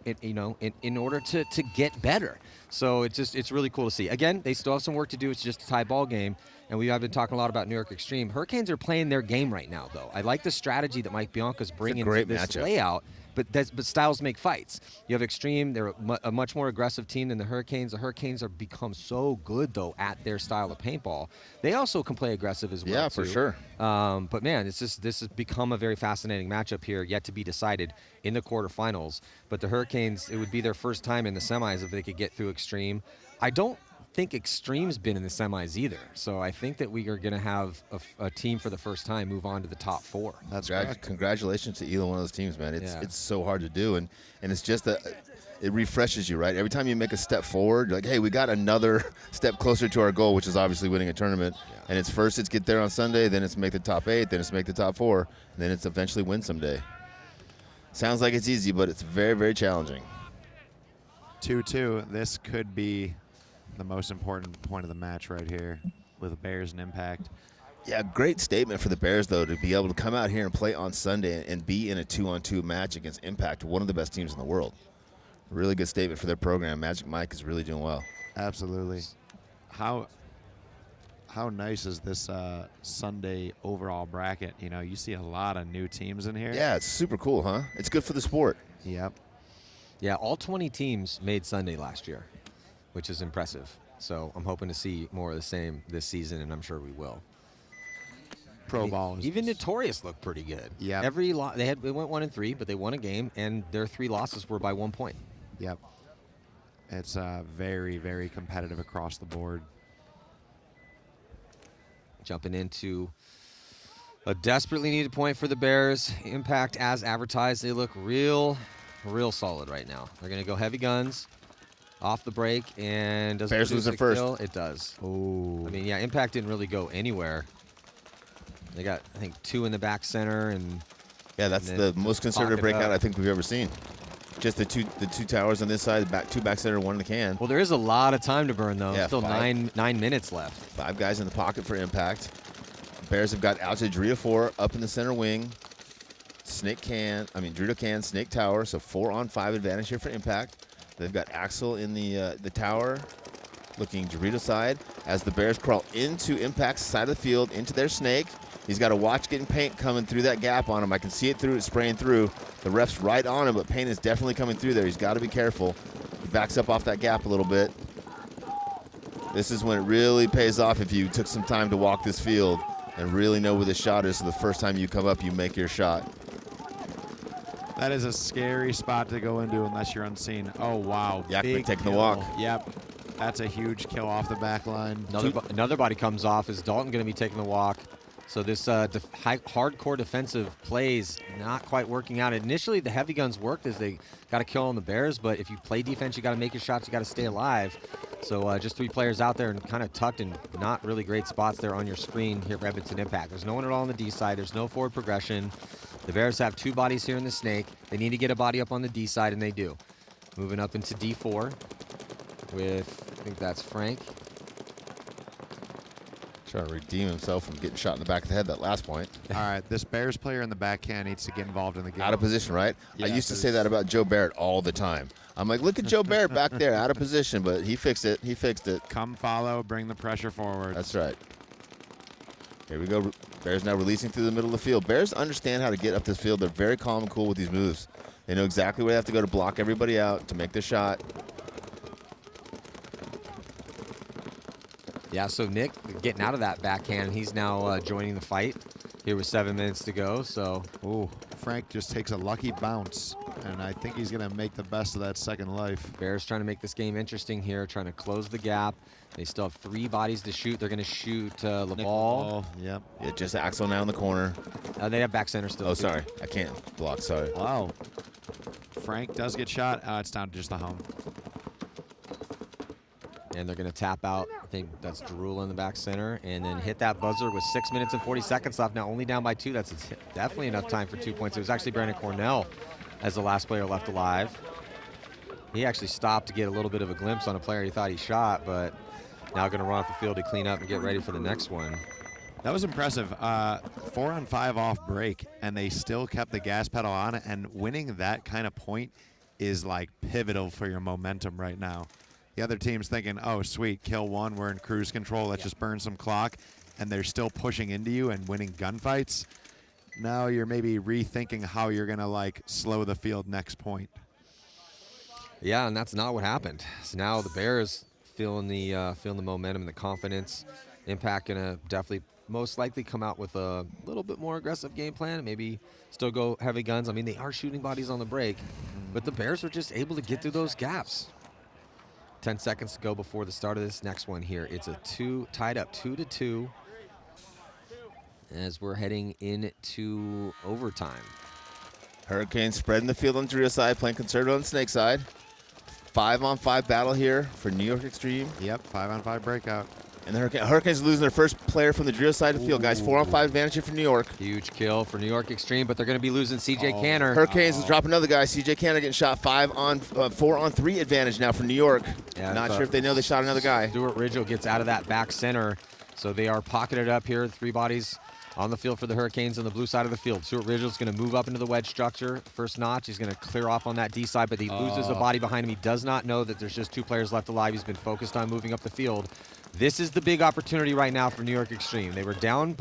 Speaker 1: in order to get better. So it's really cool to see. Again, they still have some work to do. It's just a tie ball game. And I've been talking a lot about New York Xtreme. Hurricanes are playing their game right now, though. I like the strategy that Mike Bianca's bringing to this
Speaker 2: matchup.
Speaker 1: layout, but styles make fights. You have Xtreme. They're a much more aggressive team than the Hurricanes. The Hurricanes have become so good, though, at their style of paintball. They also can play aggressive as well,
Speaker 2: Yeah, for
Speaker 1: too.
Speaker 2: sure.
Speaker 1: But, man, this has become a very fascinating matchup here, yet to be decided in the quarterfinals. But the Hurricanes, it would be their first time in the semis if they could get through Xtreme. I don't think Xtreme's been in the semis either, so I think that we are going to have a team for the first time move on to the top 4.
Speaker 3: That's correct.
Speaker 2: Congratulations to either one of those teams, man. It's so hard to do, and it's just that it refreshes you, right? Every time you make a step forward, you're like, hey, we got another step closer to our goal, which is obviously winning a tournament. And it's get there on Sunday, then it's make the top 8, then it's make the top 4, and then it's eventually win someday. Sounds like it's easy, but it's very, very challenging.
Speaker 3: 2-2. This could be the most important point of the match right here with the Bears and Impact.
Speaker 2: Yeah, great statement for the Bears, though, to be able to come out here and play on Sunday and be in a 2-on-2 match against Impact, one of the best teams in the world. Really good statement for their program. Magic Mike is really doing well.
Speaker 3: Absolutely. How nice is this Sunday overall bracket? You see a lot of new teams in here.
Speaker 2: Yeah, it's super cool, huh? It's good for the sport.
Speaker 3: Yep.
Speaker 1: Yeah, all 20 teams made Sunday last year, which is impressive. So I'm hoping to see more of the same this season, and I'm sure we will.
Speaker 3: Pro ball.
Speaker 1: Even Notorious looked pretty good.
Speaker 3: Yeah.
Speaker 1: They went 1-3, but they won a game, and their 3 losses were by 1 point.
Speaker 3: Yep. It's very, very competitive across the board.
Speaker 1: Jumping into a desperately needed point for the Bears. Impact, as advertised, they look real solid right now. They're going to go heavy guns off the break, and does
Speaker 2: Bears lose it first.
Speaker 1: Kill? It does.
Speaker 3: Oh.
Speaker 1: I mean, yeah, Impact didn't really go anywhere. They got, I think, 2 in the back center, and
Speaker 2: Yeah, that's the most conservative
Speaker 1: pocket
Speaker 2: breakout
Speaker 1: up.
Speaker 2: I think we've ever seen. Just the two towers on this side, 2 back center, 1 in the can.
Speaker 1: well, there is a lot of time to burn though.
Speaker 2: Yeah,
Speaker 1: Still
Speaker 2: 5.
Speaker 1: 9 minutes left.
Speaker 2: 5 guys in the pocket for Impact. Bears have got out to Dorito up in the center wing. Dorito can, Snake Tower, so 4-on-5 advantage here for Impact. They've got Axel in the tower, looking Dorito side, as the Bears crawl into Impact's side of the field, into their Snake. He's got to watch getting paint coming through that gap on him. I can see it spraying through. The ref's right on him, but paint is definitely coming through there. He's got to be careful. He backs up off that gap a little bit. This is when it really pays off if you took some time to walk this field and really know where the shot is. So the first time you come up, you make your shot.
Speaker 3: That is a scary spot to go into unless you're unseen. Oh, wow.
Speaker 2: Yakman
Speaker 3: Big
Speaker 2: taking the
Speaker 3: kill.
Speaker 2: walk.
Speaker 3: Yep. That's a huge kill off the back line.
Speaker 1: Another body comes off. Is Dalton going to be taking the walk? So this hardcore defensive plays not quite working out. Initially, the heavy guns worked as they got a kill on the Bears, but if you play defense, you got to make your shots, you got to stay alive. So just 3 players out there and kind of tucked in not really great spots there on your screen here for Edmonton Impact. There's no one at all on the D side. There's no forward progression. The Bears have 2 bodies here in the Snake. They need to get a body up on the D side, and they do. Moving up into D4 with, I think that's Frank.
Speaker 2: Trying to redeem himself from getting shot in the back of the head that last point.
Speaker 3: All right, this Bears player in the backhand needs to get involved in the game.
Speaker 2: Out of position, right?
Speaker 3: Yeah,
Speaker 2: I used to say that about Joe Barrett all the time. I'm like, look at Joe Barrett back there, out of position, but he fixed it. He fixed it.
Speaker 3: Come follow, bring the pressure forward.
Speaker 2: That's right. Here we go. Bears now releasing through the middle of the field. Bears understand how to get up this field. They're very calm and cool with these moves. They know exactly where they have to go to block everybody out, to make their shot.
Speaker 1: Yeah, so Nick getting out of that backhand. He's now joining the fight here with 7 minutes to go. So,
Speaker 3: Ooh, Frank just takes a lucky bounce, and I think he's going to make the best of that second life.
Speaker 1: Bears trying to make this game interesting here, trying to close the gap. They still have 3 bodies to shoot. They're going to shoot LaBall.
Speaker 3: Yep.
Speaker 2: Yeah, just Axel now in the corner.
Speaker 1: They have back center still.
Speaker 2: Oh,
Speaker 1: too.
Speaker 2: sorry. I can't block. Sorry.
Speaker 3: Wow. Frank does get shot. It's down to just the home.
Speaker 1: And they're going to tap out. I think that's Drew in the back center. And then hit that buzzer with 6 minutes and 40 seconds left. Now only down by 2. That's definitely enough time for 2 points. It was actually Brandon Cornell as the last player left alive. He actually stopped to get a little bit of a glimpse on a player he thought he shot, but now going to run off the field to clean up and get ready for the next one.
Speaker 3: That was impressive. 4 on 5 off break, and they still kept the gas pedal on, and winning that kind of point is like pivotal for your momentum right now. The other team's thinking, oh, sweet, kill 1, we're in cruise control, let's just burn some clock, and they're still pushing into you and winning gunfights. Now you're maybe rethinking how you're going to like slow the field next point.
Speaker 1: Yeah, and that's not what happened. So now the Bears feeling the momentum and the confidence. Impact gonna definitely most likely come out with a little bit more aggressive game plan. Maybe still go heavy guns. I mean, they are shooting bodies on the break, but the Bears are just able to get through those gaps. 10 seconds to go before the start of this next one here. It's tied up 2-2 as we're heading into overtime.
Speaker 2: Hurricanes spreading the field on the Drew side, playing conservative on the Snake side. 5 on 5 battle here for New York Xtreme.
Speaker 3: Yep, 5 on 5 breakout.
Speaker 2: And the Hurricanes losing their first player from the Drew side of the field, guys. 4 on 5 advantage here for New York.
Speaker 1: Huge kill for New York Xtreme, but they're going to be losing C.J. Canner.
Speaker 2: Hurricanes is dropping another guy. C.J. Canner getting shot. 4 on 3 advantage now for New York.
Speaker 1: Yeah,
Speaker 2: not sure if they know they shot another guy.
Speaker 1: Stuart Ridgel gets out of that back center, so they are pocketed up here. 3 bodies on the field for the Hurricanes on the blue side of the field. Stuart Ridgel's going to move up into the wedge structure. First notch, he's going to clear off on that D side, but he loses a body behind him. He does not know that there's just 2 players left alive. He's been focused on moving up the field. This is the big opportunity right now for New York Xtreme. They were down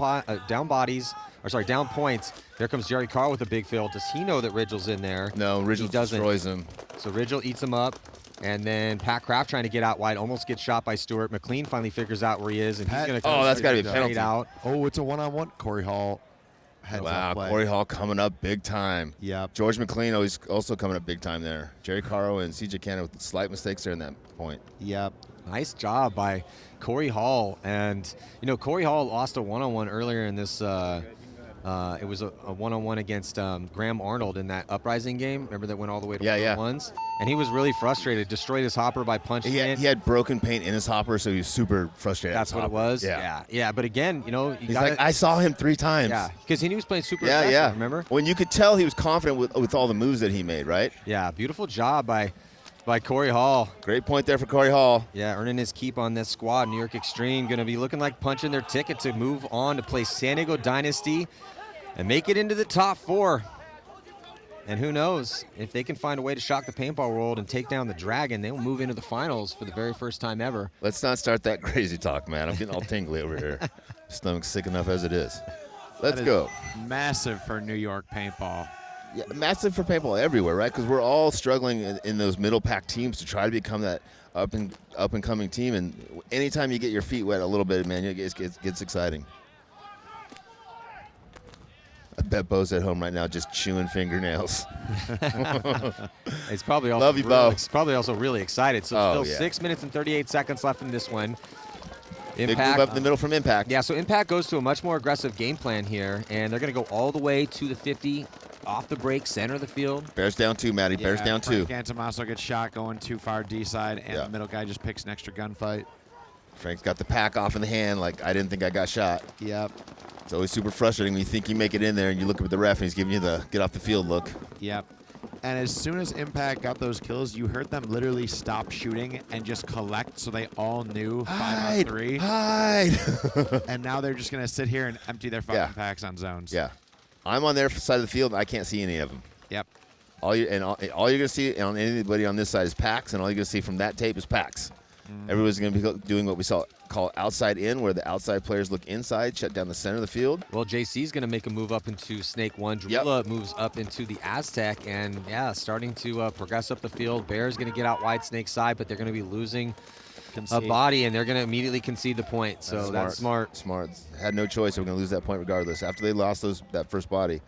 Speaker 1: points. There comes Jerry Carl with a big field. Does he know that Ridgel's in there?
Speaker 2: No, Ridgel destroys him.
Speaker 1: So Ridgel eats him up. And then Pat Kraft trying to get out wide, almost gets shot by Stewart. McLean finally figures out where he is, and he's going to come
Speaker 2: that's gotta be a penalty.
Speaker 1: out.
Speaker 3: Oh, it's a one-on-one. Corey Hall.
Speaker 2: Wow, Corey Hall coming up big time.
Speaker 3: Yep.
Speaker 2: George McLean always also coming up big time there. Jerry Caro and C.J. Cannon with slight mistakes there in that point.
Speaker 3: Yep.
Speaker 1: Nice job by Corey Hall. And, Corey Hall lost a one-on-one earlier in this. It was a one-on-one against Graham Arnold in that Uprising game. Remember that went all the way to one-on-ones? And he was really frustrated, destroyed his hopper by punching it.
Speaker 2: He had broken paint in his hopper, so he was super frustrated.
Speaker 1: That's what it was? Yeah. But again,
Speaker 2: he's like, I saw him 3 times.
Speaker 1: Yeah, because he was playing super aggressive, remember?
Speaker 2: When you could tell he was confident with all the moves that he made, right?
Speaker 1: Yeah, beautiful job by Corey Hall.
Speaker 2: Great point there for Corey Hall.
Speaker 1: Yeah, earning his keep on this squad. New York Xtreme going to be looking like punching their ticket to move on to play San Diego Dynasty and make it into the top 4. And who knows, if they can find a way to shock the paintball world and take down the Dragon, they will move into the finals for the very first time ever.
Speaker 2: Let's not start that crazy talk, man. I'm getting all tingly over here. Stomach's sick enough as it is. Let's go.
Speaker 3: Massive for New York paintball.
Speaker 2: Yeah, massive for paintball everywhere, right? Because we're all struggling in those middle pack teams to try to become that up and coming team. And anytime you get your feet wet a little bit, man, it gets exciting. I bet Bo's at home right now just chewing fingernails.
Speaker 1: It's probably also
Speaker 2: Love you, Bo.
Speaker 1: He's probably also really excited. So still 6 minutes and 38 seconds left in this one.
Speaker 2: Big move up the middle from Impact.
Speaker 1: Yeah, so Impact goes to a much more aggressive game plan here, and they're going to go all the way to the 50, off the break, center of the field.
Speaker 2: Bears down 2, Matty. Bears down 2.
Speaker 3: Frank Antomasso gets shot going too far D side, and the middle guy just picks an extra gunfight.
Speaker 2: Frank's got the pack off in the hand like, I didn't think I got shot.
Speaker 3: Yep.
Speaker 2: It's always super frustrating when you think you make it in there and you look up at the ref and he's giving you the get off the field look.
Speaker 3: Yep. And as soon as Impact got those kills, you heard them literally stop shooting and just collect, so they all knew 5 on 3.
Speaker 2: Hide!
Speaker 3: And now they're just going to sit here and empty their fucking packs on zones.
Speaker 2: Yeah. I'm on their side of the field and I can't see any of them.
Speaker 3: Yep.
Speaker 2: All you're going to see on anybody on this side is packs, and all you're going to see from that tape is packs. Everybody's going to be doing what we call outside in, where the outside players look inside, shut down the center of the field.
Speaker 1: Well, JC's going to make a move up into Snake 1. Drula moves up into the Aztec, and, starting to progress up the field. Bears going to get out wide Snake side, but they're going to be losing a body, and they're going to immediately concede the point. So that's smart.
Speaker 2: Smart. Had no choice. They were going to lose that point regardless. After they lost that first body,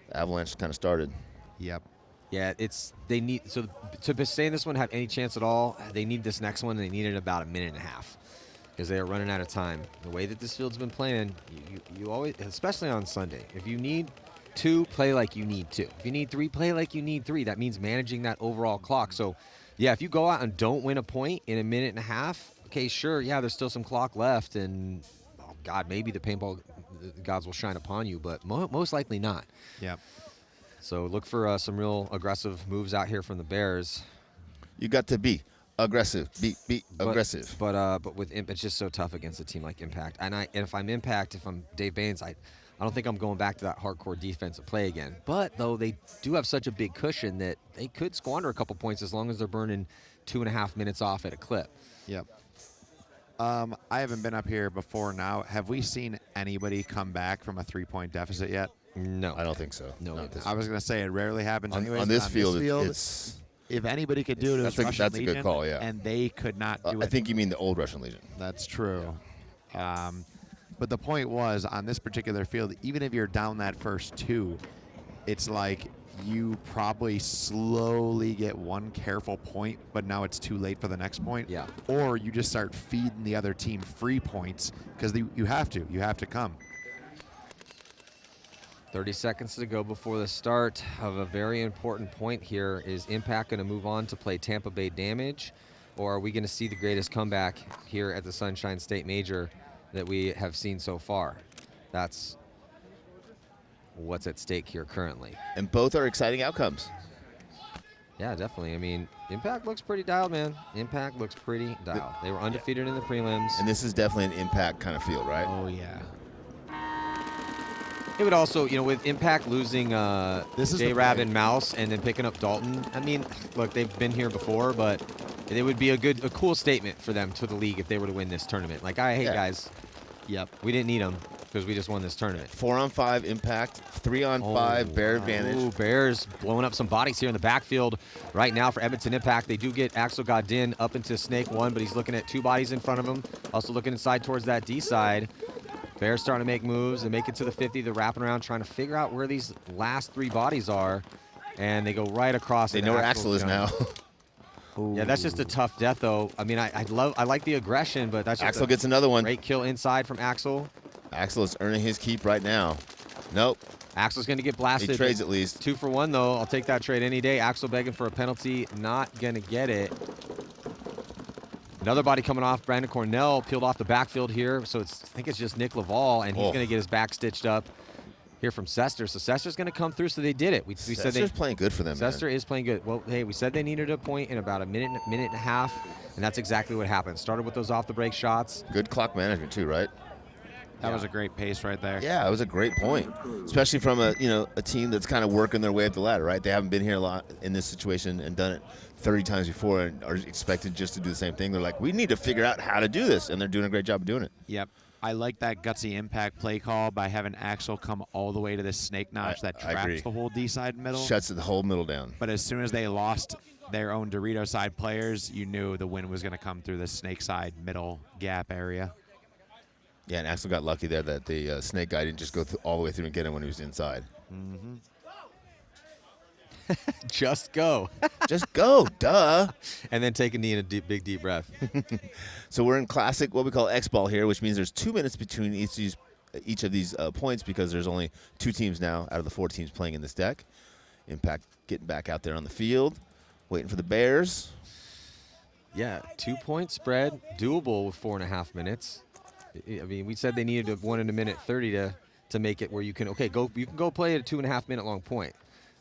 Speaker 2: the Avalanche kind of started.
Speaker 3: Yep.
Speaker 1: Yeah, they need to stay in this one, have any chance at all. They need this next one. They need it about a minute and a half because they are running out of time. The way that this field's been playing, you always, especially on Sunday, if you need 2, play like you need 2. If you need 3, play like you need 3. That means managing that overall clock. So, yeah, if you go out and don't win a point in a minute and a half, okay, sure, yeah, there's still some clock left, and oh God, maybe the paintball gods will shine upon you, but most likely not.
Speaker 3: Yep.
Speaker 1: So look for some real aggressive moves out here from the Bears.
Speaker 2: You got to be aggressive. Be aggressive.
Speaker 1: But with it's just so tough against a team like Impact. And if I'm Impact, if I'm Dave Baines, I don't think I'm going back to that hardcore defensive play again. But though they do have such a big cushion that they could squander a couple points as long as they're burning 2.5 minutes off at a clip.
Speaker 3: Yep. I haven't been up here before now. Have we seen anybody come back from a 3-point deficit yet?
Speaker 1: No.
Speaker 2: I don't think so.
Speaker 1: No.
Speaker 3: I was going to say it rarely happens anyways.
Speaker 2: On this field, it's...
Speaker 3: If anybody could do it, it was Russian
Speaker 2: that's
Speaker 3: Legion,
Speaker 2: a good call, yeah.
Speaker 3: And they could not do it.
Speaker 2: I think you mean the old Russian Legion.
Speaker 3: That's true. But the point was, on this particular field, even if you're down that first 2, it's like you probably slowly get one careful point, but now it's too late for the next point.
Speaker 1: Yeah.
Speaker 3: Or you just start feeding the other team free points because you have to. You have to come.
Speaker 1: 30 seconds to go before the start of a very important point here. Is Impact going to move on to play Tampa Bay Damage, or are we going to see the greatest comeback here at the Sunshine State Major that we have seen so far? That's what's at stake here currently.
Speaker 2: And both are exciting outcomes.
Speaker 1: Yeah, definitely. I mean, Impact looks pretty dialed, man. Impact looks pretty dialed. They were undefeated in the prelims.
Speaker 2: And this is definitely an Impact kind of field, right?
Speaker 3: Oh, yeah.
Speaker 1: It would also, with Impact losing J-Rab and Mouse and then picking up Dalton, I mean, look, they've been here before, but it would be a cool statement for them to the league if they were to win this tournament. Like, hey, guys, we didn't need them because we just won this tournament.
Speaker 2: 4-on-5 Impact, 3-on-5 Bear advantage.
Speaker 1: Ooh, Bears blowing up some bodies here in the backfield right now for Edmonton Impact. They do get Axel Godin up into Snake 1, but he's looking at 2 bodies in front of him. Also looking inside towards that D side. Bears starting to make moves and make it to the 50. They're wrapping around trying to figure out where these last 3 bodies are, and they go right across.
Speaker 2: They know where Axel is now.
Speaker 1: Yeah, that's just a tough death, though. I mean, I like the aggression, but that's just
Speaker 2: Axel gets another one.
Speaker 1: Great kill inside from Axel.
Speaker 2: Axel is earning his keep right now. Nope.
Speaker 1: Axel's going to get blasted.
Speaker 2: He trades at least.
Speaker 1: 2 for 1, though. I'll take that trade any day. Axel begging for a penalty. Not going to get it. Another body coming off. Brandon Cornell peeled off the backfield here. So I think it's just Nick Laval, and he's going to get his back stitched up here from Sester. So Sester's going to come through, so they did it. We said
Speaker 2: Sester's playing good for them,
Speaker 1: Sester is playing good. Well, hey, we said they needed a point in about a minute and a half, and that's exactly what happened. Started with those off-the-break shots.
Speaker 2: Good clock management, too, right?
Speaker 3: That was a great pace right there.
Speaker 2: Yeah, it was a great point, especially from a team that's kind of working their way up the ladder, right? They haven't been here a lot in this situation and done it 30 times before and are expected just to do the same thing. They're like, we need to figure out how to do this, and they're doing a great job of doing it.
Speaker 3: Yep. I like that gutsy Impact play call by having Axel come all the way to this snake notch that traps the whole D-side middle.
Speaker 2: Shuts the whole middle down.
Speaker 3: But as soon as they lost their own Dorito side players, you knew the win was going to come through the snake side middle gap area.
Speaker 2: Yeah, and Axel got lucky there that the snake guy didn't just go all the way through and get him when he was inside.
Speaker 3: Mm-hmm.
Speaker 1: Just go.
Speaker 2: Just go, duh.
Speaker 1: And then take a knee and a big, deep breath.
Speaker 2: So we're in classic, what we call X-ball here, which means there's 2 minutes between each of these points because there's only 2 teams now out of the 4 teams playing in this deck. Impact getting back out there on the field, waiting for the Bears.
Speaker 1: Yeah, 2-point spread, doable with 4.5 minutes. I mean, we said they needed 1 in a minute 30 to make it where you can you can go play at a 2.5 minute long point.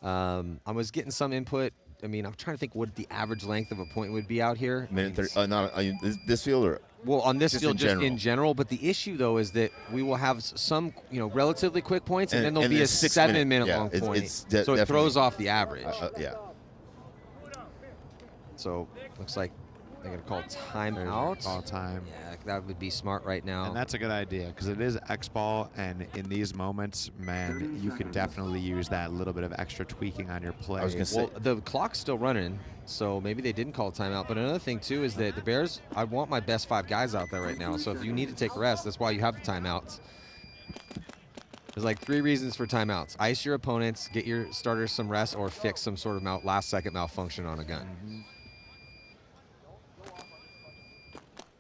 Speaker 1: I was getting some input. I mean, I'm trying to think what the average length of a point would be out here.
Speaker 2: Minute 30. This field or
Speaker 1: well, on this field, just
Speaker 2: general?
Speaker 1: in general. But the issue though is that we will have some, relatively quick points, and then there'll be a 7 minute long point. So it throws off the average.
Speaker 2: Yeah.
Speaker 1: So looks like they're gonna call timeout.
Speaker 3: Call time.
Speaker 1: Yeah, that would be smart right now.
Speaker 3: And that's a good idea because it is X-ball, and in these moments, man, you could definitely use that little bit of extra tweaking on your play.
Speaker 2: I was gonna say.
Speaker 1: Well, the clock's still running, so maybe they didn't call timeout. But another thing too is that the Bears, I want my best 5 guys out there right now. So if you need to take a rest, that's why you have the timeouts. There's like 3 reasons for timeouts: ice your opponents, get your starters some rest, or fix some sort of last-second malfunction on a gun.
Speaker 3: Mm-hmm.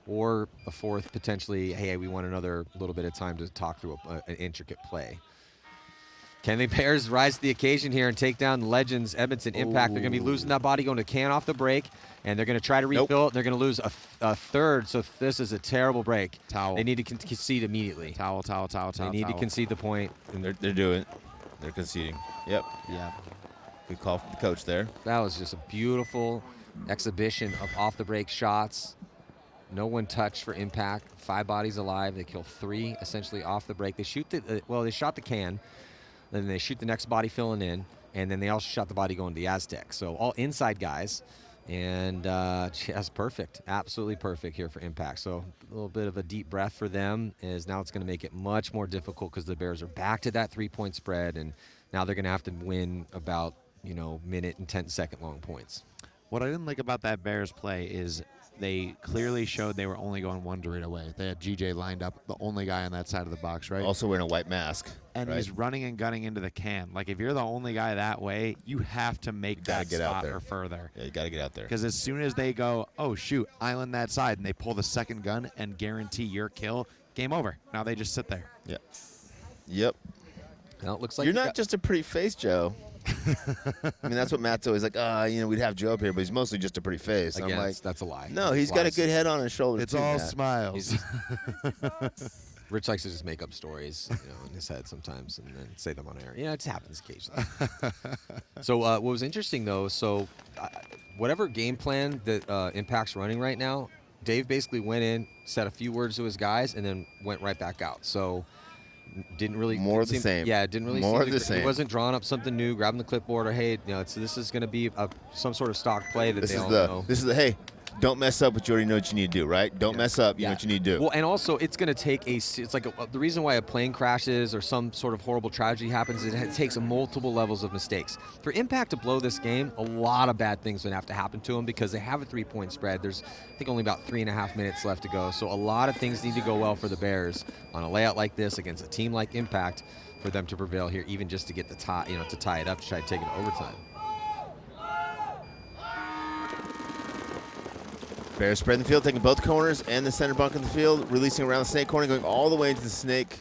Speaker 1: Or a 4th, potentially, hey, we want another little bit of time to talk through an intricate play. Can the Bears rise to the occasion here and take down Legends, Edmonton Impact? They're going to be losing that body, going to can off the break, and they're going to try to refill it. They're going to lose a third, so this is a terrible break.
Speaker 3: Towel.
Speaker 1: They need to concede immediately.
Speaker 3: Towel.
Speaker 1: They need to concede the point.
Speaker 2: And they're doing it. They're conceding. Yep.
Speaker 3: Yeah.
Speaker 2: Good call from the coach there.
Speaker 1: That was just a beautiful exhibition of off-the-break shots. No one touched for Impact. 5 bodies alive. They kill 3 essentially off the break. They shoot they shot the can. Then they shoot the next body filling in. And then they also shot the body going to the Aztec. So all inside guys. And that's perfect. Absolutely perfect here for Impact. So a little bit of a deep breath for them is now it's going to make it much more difficult because the Bears are back to that 3-point spread. And now they're going to have to win about, minute and 10-second long points.
Speaker 3: What I didn't like about that Bears play is they clearly showed they were only going one Dorito away. They had GJ lined up, the only guy on that side of the box, right?
Speaker 2: Also wearing a white mask.
Speaker 3: And
Speaker 2: right?
Speaker 3: he's running and gunning into the can. Like, if you're the only guy that way, you have to make that
Speaker 2: get out
Speaker 3: spot
Speaker 2: there.
Speaker 3: or further.
Speaker 2: Yeah, you got to get out there.
Speaker 3: Because as soon as they go, oh, shoot, island that side, and they pull the second gun and guarantee your kill, game over. Now they just sit there.
Speaker 2: Yeah. Yep.
Speaker 1: Well, it looks like
Speaker 2: You're not just a pretty face, Joe. I mean, that's what Matt's always like, we'd have Joe up here, but he's mostly just a pretty face.
Speaker 1: Again,
Speaker 2: I'm like,
Speaker 1: that's a lie.
Speaker 2: no, he's got a good head on his shoulders.
Speaker 3: It's
Speaker 2: too,
Speaker 3: all
Speaker 2: Matt.
Speaker 3: smiles.
Speaker 1: Rich likes to just make up stories in his head sometimes and then say them on air. Yeah, it happens occasionally. So what was interesting, though, whatever game plan that Impact's running right now, Dave basically went in, said a few words to his guys, and then went right back out. So didn't really
Speaker 2: more of the same.
Speaker 1: Yeah, it didn't really
Speaker 2: more
Speaker 1: seem
Speaker 2: of the same.
Speaker 1: He wasn't drawing up something new, grabbing the clipboard, or hey, this is going to be some sort of stock play that they all know.
Speaker 2: This is the hey. Don't mess up, but you already know what you need to do, right? Don't mess up, you know what you need to do.
Speaker 1: Well, and also, it's going to take it's like the reason why a plane crashes or some sort of horrible tragedy happens is it takes multiple levels of mistakes. For Impact to blow this game, a lot of bad things would have to happen to them because they have a 3-point spread. There's, I think, only about 3.5 minutes left to go. So a lot of things need to go well for the Bears on a layout like this against a team like Impact for them to prevail here, even just to get the tie, to tie it up, to try to take it to overtime.
Speaker 2: Bears spreading the field, taking both corners and the center bunk in the field, releasing around the snake corner, going all the way into the snake.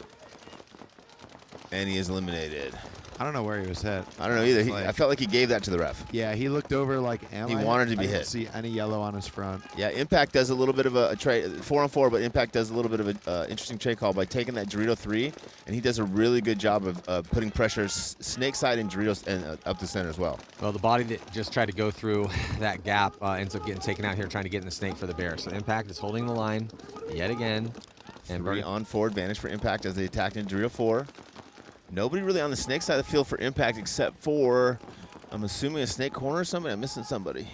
Speaker 2: And he is eliminated.
Speaker 3: I don't know where he was hit.
Speaker 2: I don't know either. I felt like he gave that to the ref.
Speaker 3: Yeah, he looked over like,
Speaker 2: he wanted to be
Speaker 3: I
Speaker 2: hit.
Speaker 3: didn't see any yellow on his front.
Speaker 2: Yeah, Impact does a little bit of a trade, 4-on-4, but Impact does a little bit of an interesting trade call by taking that Dorito 3, and he does a really good job of putting pressure snake side and Doritos and up the center as well.
Speaker 1: Well, the body that just tried to go through that gap ends up getting taken out here trying to get in the snake for the Bears. So Impact is holding the line yet again. And
Speaker 2: 3 on 4 advantage for Impact as they attacked in Dorito 4. Nobody really on the snake side of the field for Impact except for, I'm assuming, a snake corner or somebody. I'm missing somebody.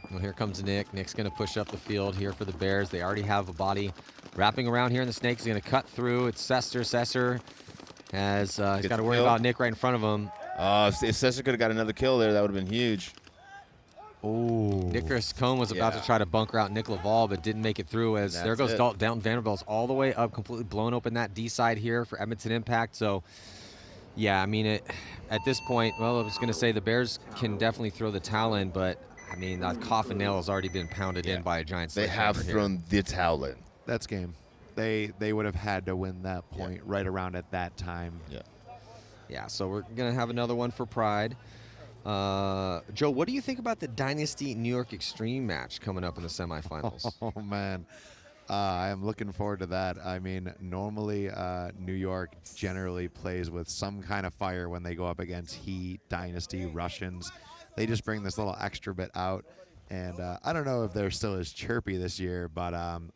Speaker 1: Well, here comes Nick. Nick's going to push up the field here for the Bears. They already have a body wrapping around here in the snake. He's going to cut through. It's Sester. Sester has he's got to worry about Nick right in front of him.
Speaker 2: If Sester could have got another kill there, that would have been huge.
Speaker 3: Oh.
Speaker 1: Nicholas Cone was about to try to bunker out Nick Laval, but didn't make it through as there goes Dalton Vanderbilt's all the way up, completely blown open that D side here for Edmonton Impact. So Yeah, I mean, at this point, well, I was going to say the Bears can definitely throw the towel in, but I mean, that coffin nail has already been pounded
Speaker 2: Yeah.
Speaker 1: in by a giant
Speaker 2: They have
Speaker 1: sledgehammer here.
Speaker 2: thrown the towel in.
Speaker 3: That's game. They would have had to win that
Speaker 2: Yeah.
Speaker 3: point right around at that time.
Speaker 2: Yeah.
Speaker 1: Yeah, so we're going to have another one for Pride. Joe, what do you think about the Dynasty New York Xtreme match coming up in the semifinals?
Speaker 3: Oh man, I am looking forward to that. I mean, normally New York generally plays with some kind of fire when they go up against Heat, Dynasty, Russians. They just bring this little extra bit out. And I don't know if they're still as chirpy this year, but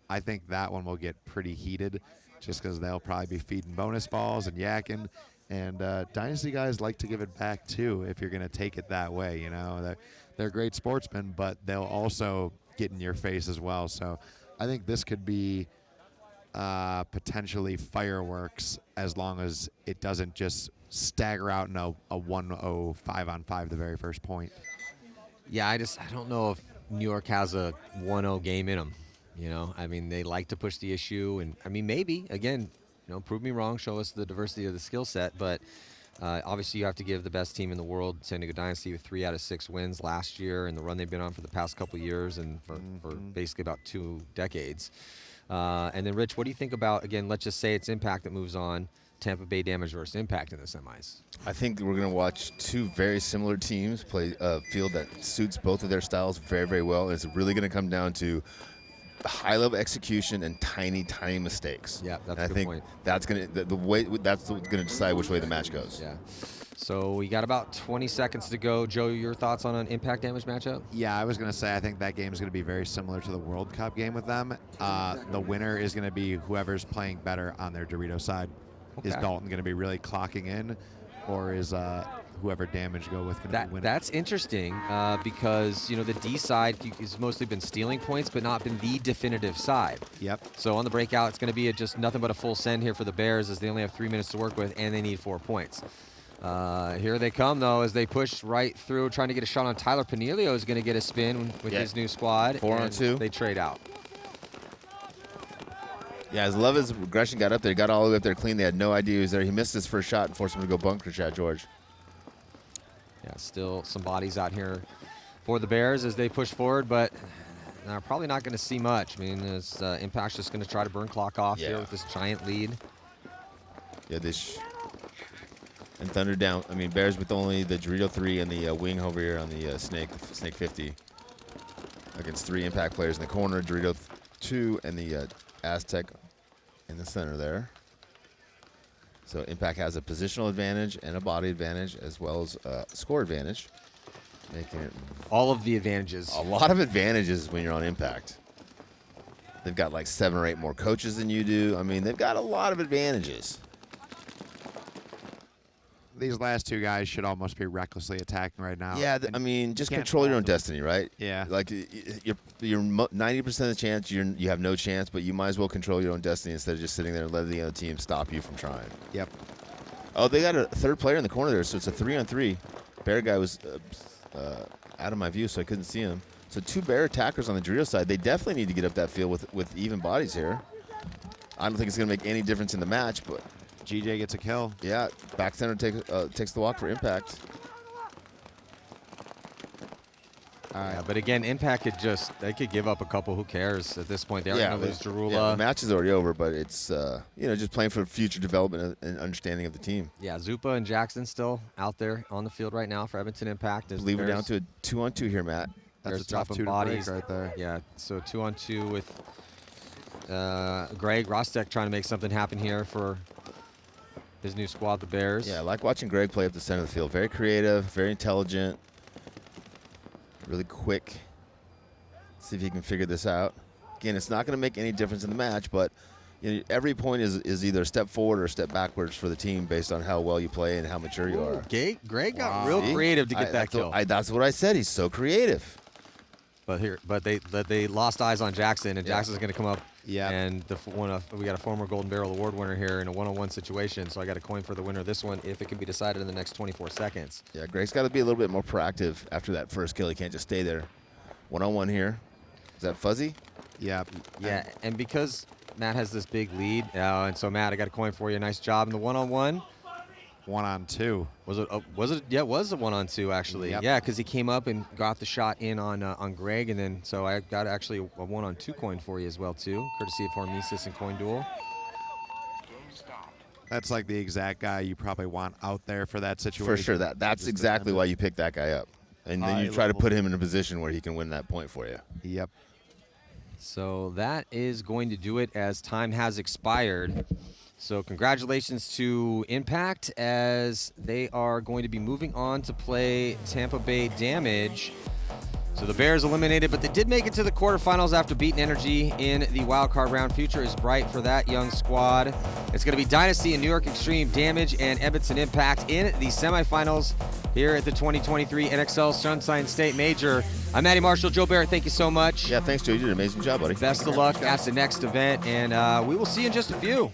Speaker 3: I think that one will get pretty heated just because they'll probably be feeding bonus balls and yakking. And Dynasty guys like to give it back, too, if you're going to take it that way. You know, they're great sportsmen, but they'll also get in your face as well. So I think this could be potentially fireworks as long as it doesn't just stagger out in a 1-0 5-on-5 the very first point.
Speaker 1: Yeah, I don't know if New York has a 1-0 game in them. You know, I mean, they like to push the issue, and I mean, maybe again, prove me wrong, show us the diversity of the skill set, but obviously you have to give the best team in the world, San Diego Dynasty, with 3 out of 6 wins last year, and the run they've been on for the past couple of years, and for basically about 2 decades. And then, Rich, what do you think about, again, let's just say it's Impact that moves on, Tampa Bay Damage versus Impact in the semis?
Speaker 2: I think we're going to watch two very similar teams play a field that suits both of their styles very, very well. And it's really going to come down to high-level execution and tiny, tiny mistakes.
Speaker 1: Yeah, that's
Speaker 2: and
Speaker 1: a good point.
Speaker 2: That's going to that's going to decide which way the match goes.
Speaker 1: Yeah. So we got about 20 seconds to go. Joe, your thoughts on an Impact Damage matchup?
Speaker 3: Yeah, I was going to say I think that game is going to be very similar to the World Cup game with them. The winner is going to be whoever's playing better on their Dorito side.
Speaker 1: Okay.
Speaker 3: Is Dalton going to be really clocking in, or is whoever Damage go with going to be winning?
Speaker 1: That's interesting because the D side has mostly been stealing points, but not been the definitive side.
Speaker 3: Yep.
Speaker 1: So on the breakout, it's going to be just nothing but a full send here for the Bears, as they only have 3 minutes to work with, and they need 4 points. Here they come, though, as they push right through, trying to get a shot on Tyler Panilio. Is going to get a spin with his new squad.
Speaker 2: 4 on 2.
Speaker 1: They trade out.
Speaker 2: Yeah, as love as aggression got up there, he got all the way up there clean. They had no idea he was there. He missed his first shot and forced him to go bunker shot, George.
Speaker 1: Yeah, still some bodies out here for the Bears as they push forward, but they're probably not going to see much. I mean, this Impact's just going to try to burn clock off here with this giant lead.
Speaker 2: Yeah, and Thunder down. I mean, Bears with only the Dorito 3 and the wing over here on the Snake 50 against 3 Impact players in the corner. Dorito 2 and the Aztec in the center there. So Impact has a positional advantage and a body advantage as well as a score advantage, making it
Speaker 1: all of the advantages.
Speaker 2: A lot of advantages when you're on Impact. They've got like 7 or 8 more coaches than you do. I mean, they've got a lot of advantages.
Speaker 3: These last 2 guys should almost be recklessly attacking right now.
Speaker 2: Yeah, I mean, just control your own destiny, right?
Speaker 3: Yeah.
Speaker 2: Like you're 90% of the chance you have no chance, but you might as well control your own destiny instead of just sitting there and letting the other team stop you from trying.
Speaker 3: Yep.
Speaker 2: Oh, they got a third player in the corner there, so it's a 3-on-3. Bear guy was out of my view, so I couldn't see him. So 2 Bear attackers on the Dorito side. They definitely need to get up that field with even bodies here. I don't think it's going to make any difference in the match, but
Speaker 3: GJ gets a kill.
Speaker 2: Yeah, back center takes the walk for Impact.
Speaker 1: Yeah, but again, Impact they could give up a couple. Who cares at this point? They already know there's Jarula.
Speaker 2: Yeah, the match is already over, but it's just playing for future development and understanding of the team.
Speaker 1: Yeah, Zupa and Jackson still out there on the field right now for Edmonton Impact.
Speaker 2: I believe we're down to a 2-on-2 here, Matt.
Speaker 3: That's a tough 2 bodies right there.
Speaker 1: Yeah, so 2-on-2 with Greg Rostek trying to make something happen here for his new squad, the Bears.
Speaker 2: Yeah, I like watching Greg play up the center of the field. Very creative, very intelligent, really quick. See if he can figure this out. Again, it's not going to make any difference in the match, but every point is either a step forward or a step backwards for the team based on how well you play and how mature you are.
Speaker 1: Greg got real creative to get that kill.
Speaker 2: That's what I said. He's so creative.
Speaker 1: But they lost eyes on Jackson, and Jackson's going to come up.
Speaker 3: Yeah.
Speaker 1: And we got a former Golden Barrel Award winner here in a one-on-one situation, so I got a coin for the winner of this one if it can be decided in the next 24 seconds.
Speaker 2: Yeah, Greg's got to be a little bit more proactive after that first kill. He can't just stay there. One-on-one here. Is that Fuzzy?
Speaker 3: Yeah.
Speaker 1: Yeah, and because Matt has this big lead, and so Matt, I got a coin for you. Nice job in the one-on-one.
Speaker 3: 1-on-2.
Speaker 1: Was it? Was it? Yeah, it was a 1-on-2 actually.
Speaker 3: Yep.
Speaker 1: Yeah, because he came up and got the shot in on Greg, and then so I got actually a 1-on-2 coin for you as well too, courtesy of Hormesis and Coin Duel.
Speaker 3: That's like the exact guy you probably want out there for that situation.
Speaker 2: For sure. That's exactly why you pick that guy up. And then you try to put him in a position where he can win that point for you.
Speaker 3: Yep.
Speaker 1: So that is going to do it as time has expired. So congratulations to Impact as they are going to be moving on to play Tampa Bay Damage. So the Bears eliminated, but they did make it to the quarterfinals after beating Energy in the wild card round. Future is bright for that young squad. It's going to be Dynasty and New York Xtreme Damage and Edmonton Impact in the semifinals here at the 2023 NXL Sunshine State Major. I'm Matty Marshall. Joe Barrett, thank you so much.
Speaker 2: Yeah, thanks, Joe. You did an amazing job, buddy.
Speaker 1: Best of luck at the next event, and we will see you in just a few.